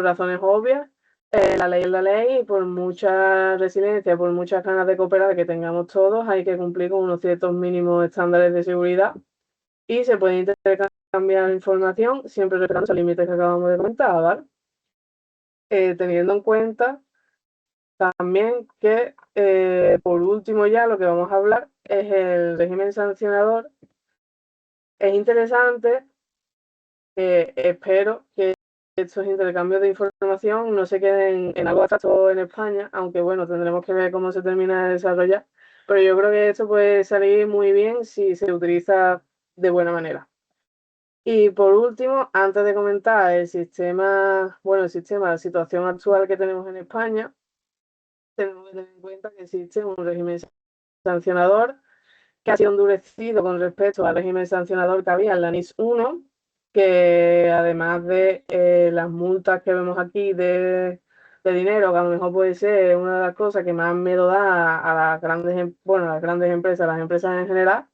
razones obvias, la ley es la ley y por mucha resiliencia, por muchas ganas de cooperar que tengamos todos, hay que cumplir con unos ciertos mínimos estándares de seguridad y se puede intercambiar información siempre respetando esos límites que acabamos de comentar, ¿vale? Teniendo en cuenta también que, por último ya, lo que vamos a hablar es el régimen sancionador. Es interesante, espero que estos intercambios de información no se queden en algo abstracto en España, aunque bueno, tendremos que ver cómo se termina de desarrollar, pero yo creo que esto puede salir muy bien si se utiliza de buena manera. Y por último, antes de comentar la situación actual que tenemos en España, tenemos que tener en cuenta que existe un régimen sancionador que ha sido endurecido con respecto al régimen sancionador que había en la NIS 1, que además de las multas que vemos aquí de dinero, que a lo mejor puede ser una de las cosas que más miedo da a las grandes empresas, a las empresas en general,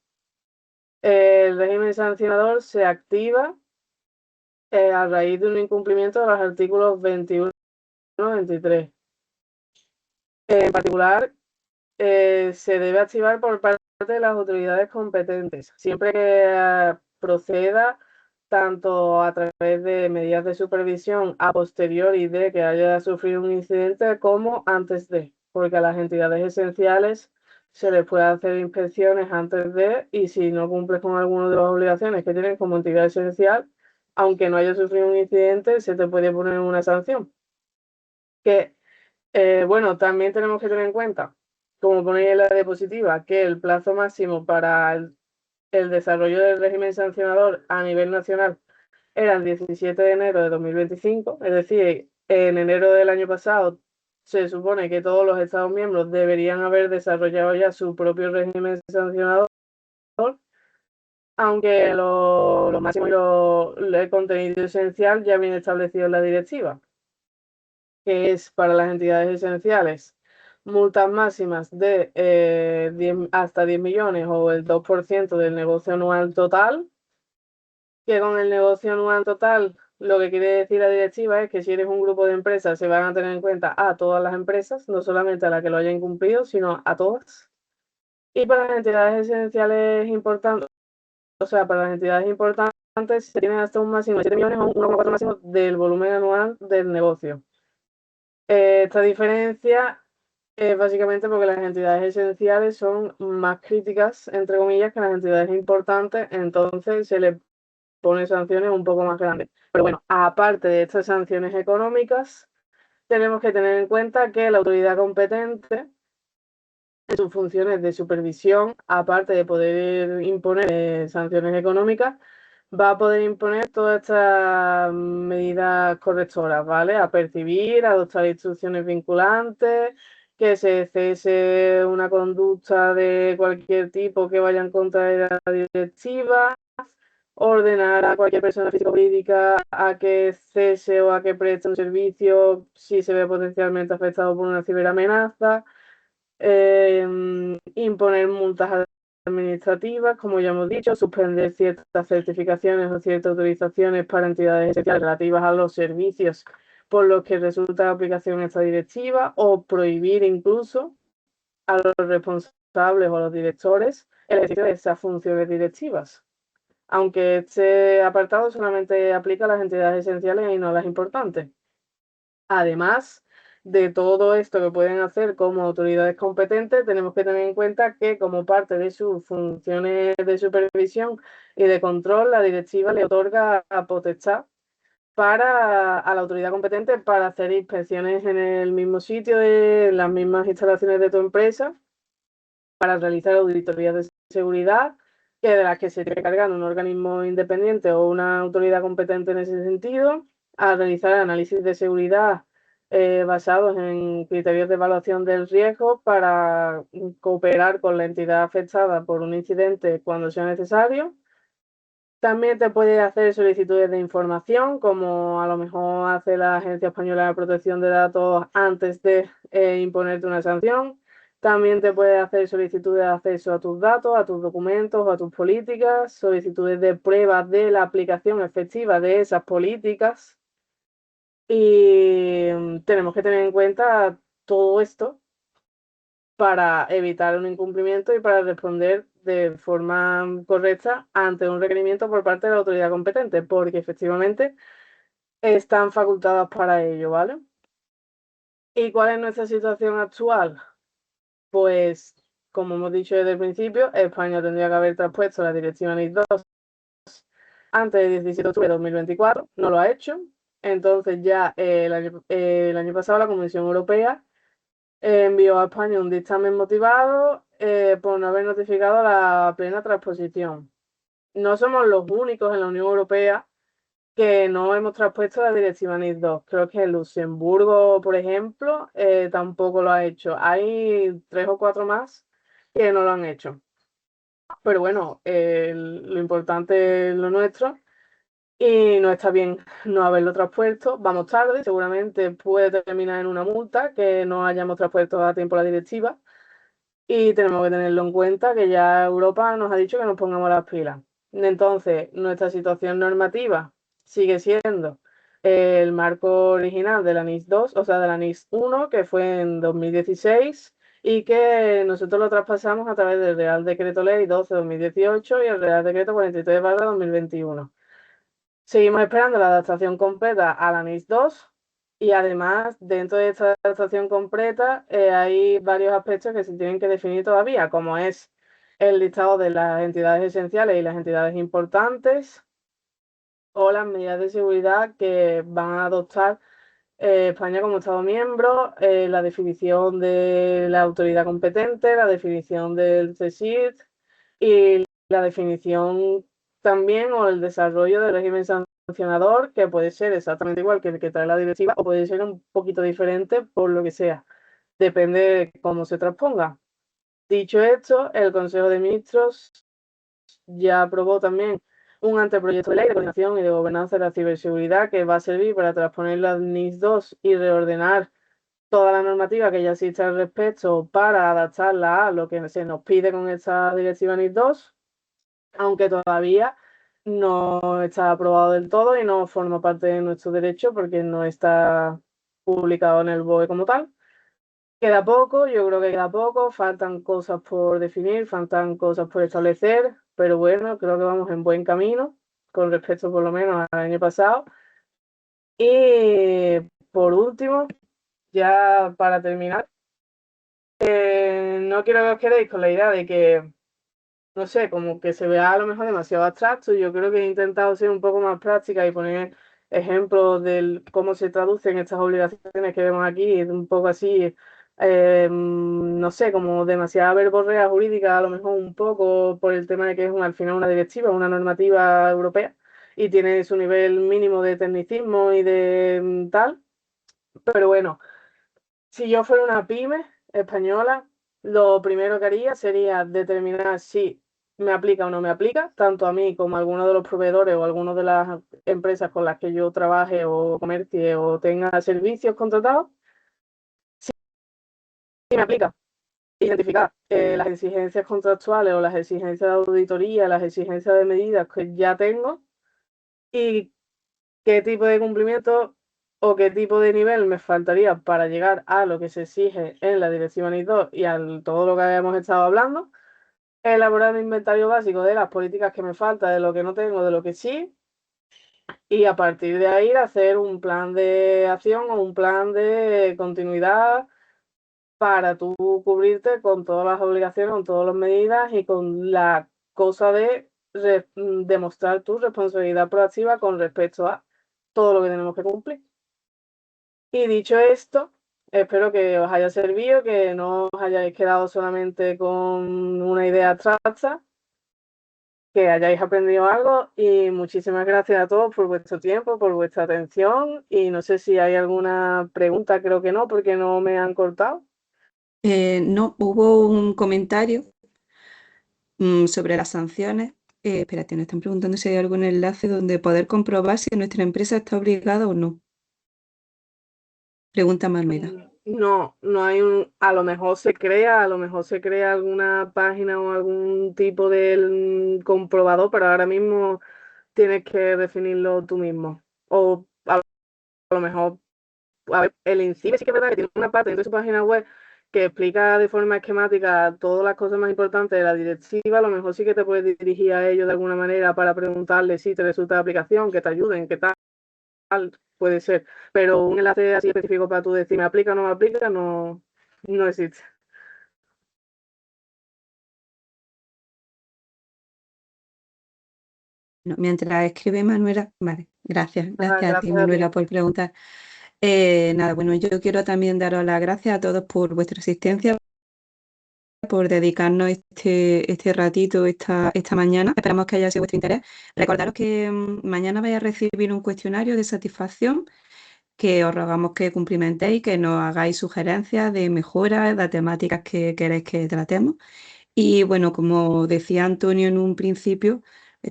el régimen sancionador se activa a raíz de un incumplimiento de los artículos 21 y 23. En particular, se debe activar por parte de las autoridades competentes, siempre que proceda tanto a través de medidas de supervisión a posteriori de que haya sufrido un incidente como antes de, porque a las entidades esenciales se les puede hacer inspecciones antes de, y si no cumples con alguna de las obligaciones que tienes como entidad esencial, aunque no haya sufrido un incidente, se te puede poner una sanción. Que, bueno, también tenemos que tener en cuenta, como ponéis en la diapositiva, que el plazo máximo para el desarrollo del régimen sancionador a nivel nacional era el 17 de enero de 2025, es decir, en enero del año pasado se supone que todos los Estados miembros deberían haber desarrollado ya su propio régimen sancionador, aunque lo máximo y el contenido esencial ya viene establecido en la directiva, que es para las entidades esenciales multas máximas de hasta 10 millones o el 2% del negocio anual total, que con el negocio anual total lo que quiere decir la directiva es que si eres un grupo de empresas se van a tener en cuenta a todas las empresas, no solamente a las que lo hayan cumplido, sino a todas. Y para las entidades esenciales importantes, o sea, para las entidades importantes se tiene hasta un máximo de 7 millones o un 1,4 máximo del volumen anual del negocio. Esta diferencia es básicamente porque las entidades esenciales son más críticas, entre comillas, que las entidades importantes, entonces se les pone sanciones un poco más grandes. Pero bueno, aparte de estas sanciones económicas, tenemos que tener en cuenta que la autoridad competente, en sus funciones de supervisión, aparte de poder imponer sanciones económicas, va a poder imponer todas estas medidas correctoras, ¿vale? A percibir, adoptar instrucciones vinculantes, que se cese una conducta de cualquier tipo que vaya en contra de la directiva, ordenar a cualquier persona física o jurídica a que cese o a que preste un servicio si se ve potencialmente afectado por una ciberamenaza, imponer multas administrativas, como ya hemos dicho, suspender ciertas certificaciones o ciertas autorizaciones para entidades esenciales relativas a los servicios por los que resulta la aplicación de esta directiva, o prohibir incluso a los responsables o a los directores el ejercicio de esas funciones directivas. Aunque este apartado solamente aplica a las entidades esenciales y no a las importantes. Además de todo esto que pueden hacer como autoridades competentes, tenemos que tener en cuenta que como parte de sus funciones de supervisión y de control, la directiva le otorga potestad a la autoridad competente para hacer inspecciones en el mismo sitio, en las mismas instalaciones de tu empresa, para realizar auditorías de seguridad, que de las que se tiene cargando un organismo independiente o una autoridad competente en ese sentido, a realizar análisis de seguridad basados en criterios de evaluación del riesgo para cooperar con la entidad afectada por un incidente cuando sea necesario. También te puede hacer solicitudes de información, como a lo mejor hace la Agencia Española de Protección de Datos antes de imponerte una sanción. También te puede hacer solicitudes de acceso a tus datos, a tus documentos o a tus políticas, solicitudes de pruebas de la aplicación efectiva de esas políticas. Y tenemos que tener en cuenta todo esto para evitar un incumplimiento y para responder de forma correcta ante un requerimiento por parte de la autoridad competente, porque efectivamente están facultadas para ello, ¿vale? ¿Y cuál es nuestra situación actual? Pues, como hemos dicho desde el principio, España tendría que haber traspuesto la Directiva NIS2 antes del 17 de octubre de 2024, no lo ha hecho. Entonces ya el año pasado la Comisión Europea envió a España un dictamen motivado por no haber notificado la plena transposición. No somos los únicos en la Unión Europea que no hemos traspuesto la directiva NIS2. Creo que Luxemburgo, por ejemplo, tampoco lo ha hecho. Hay 3 o 4 más que no lo han hecho. Pero bueno, lo importante es lo nuestro. Y no está bien no haberlo traspuesto. Vamos tarde, seguramente puede terminar en una multa que no hayamos traspuesto a tiempo la directiva. Y tenemos que tenerlo en cuenta que ya Europa nos ha dicho que nos pongamos las pilas. Entonces, nuestra situación normativa sigue siendo el marco original de la NIS2, o sea, de la NIS1, que fue en 2016 y que nosotros lo traspasamos a través del Real Decreto Ley 12/2018 y el Real Decreto 43/2021. Seguimos esperando la adaptación completa a la NIS2 y además dentro de esta adaptación completa hay varios aspectos que se tienen que definir todavía, como es el listado de las entidades esenciales y las entidades importantes o las medidas de seguridad que van a adoptar España como Estado miembro, la definición de la autoridad competente, la definición del CSIRT y la definición también o el desarrollo del régimen sancionador sancionador, que puede ser exactamente igual que el que trae la directiva o puede ser un poquito diferente por lo que sea. Depende de cómo se transponga. Dicho esto, el Consejo de Ministros ya aprobó también un anteproyecto de ley de coordinación y de gobernanza de la ciberseguridad que va a servir para transponer la NIS 2 y reordenar toda la normativa que ya existe al respecto para adaptarla a lo que se nos pide con esta directiva NIS 2, aunque todavía no está aprobado del todo y no forma parte de nuestro derecho porque no está publicado en el BOE como tal. Queda poco, yo creo que queda poco, faltan cosas por definir, faltan cosas por establecer, pero bueno, creo que vamos en buen camino con respecto por lo menos al año pasado. Y por último, ya para terminar, no quiero que os quedéis con la idea de que, no sé, como que se vea a lo mejor demasiado abstracto. Yo creo que he intentado ser un poco más práctica y poner ejemplos de cómo se traducen estas obligaciones que vemos aquí, un poco así, no sé, como demasiada verborrea jurídica, a lo mejor un poco por el tema de que es al final una directiva, una normativa europea y tiene su nivel mínimo de tecnicismo y de tal. Pero bueno, si yo fuera una pyme española, lo primero que haría sería determinar si me aplica o no me aplica, tanto a mí como a alguno de los proveedores o a alguno de las empresas con las que yo trabaje o comercie o tenga servicios contratados. Si me aplica, identificar las exigencias contractuales o las exigencias de auditoría, las exigencias de medidas que ya tengo y qué tipo de cumplimiento o qué tipo de nivel me faltaría para llegar a lo que se exige en la Directiva NIS 2 y a todo lo que habíamos estado hablando, elaborar un inventario básico de las políticas que me falta, de lo que no tengo, de lo que sí, y a partir de ahí hacer un plan de acción o un plan de continuidad para tú cubrirte con todas las obligaciones, con todas las medidas y con la cosa de demostrar tu responsabilidad proactiva con respecto a todo lo que tenemos que cumplir. Y dicho esto, espero que os haya servido, que no os hayáis quedado solamente con una idea abstracta, que hayáis aprendido algo y muchísimas gracias a todos por vuestro tiempo, por vuestra atención y no sé si hay alguna pregunta, creo que no, porque no me han cortado. No, hubo un comentario sobre las sanciones. Espérate, nos están preguntando si hay algún enlace donde poder comprobar si nuestra empresa está obligada o no. Pregunta Manuela. No, no hay a lo mejor se crea, alguna página o algún tipo de comprobador, pero ahora mismo tienes que definirlo tú mismo. O a lo mejor, a ver, el INCIBE sí que es verdad que tiene una parte dentro de su página web que explica de forma esquemática todas las cosas más importantes de la directiva. A lo mejor sí que te puedes dirigir a ellos de alguna manera para preguntarles si te resulta de aplicación, que te ayuden, qué tal, puede ser. Pero un enlace así específico para tú decir me aplica o no me aplica, no existe. No, mientras escribe Manuela, vale, gracias a ti, Gracias a Manuela, ti. por preguntar. Nada, bueno, yo quiero también daros las gracias a todos por vuestra asistencia, por dedicarnos este ratito esta mañana. Esperamos que haya sido vuestro interés. Recordaros que mañana vais a recibir un cuestionario de satisfacción que os rogamos que cumplimentéis, que nos hagáis sugerencias de mejoras, de temáticas que queréis que tratemos. Y bueno, como decía Antonio en un principio,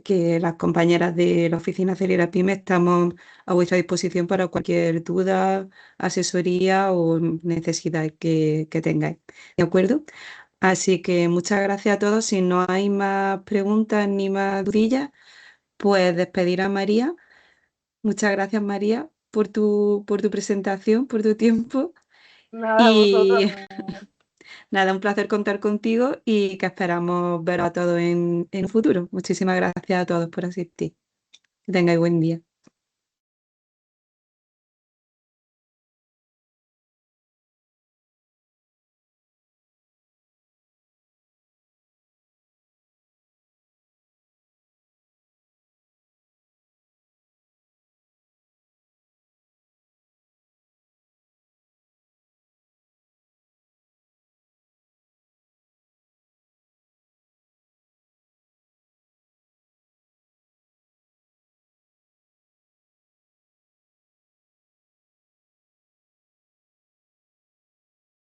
que las compañeras de la Oficina Celera Pyme estamos a vuestra disposición para cualquier duda, asesoría o necesidad que tengáis. ¿De acuerdo? Así que muchas gracias a todos. Si no hay más preguntas ni más dudillas, pues despedir a María. Muchas gracias, María, por tu presentación, por tu tiempo. Nada, vosotros. Y nada, un placer contar contigo y que esperamos ver a todos en un futuro. Muchísimas gracias a todos por asistir. Que tengáis buen día.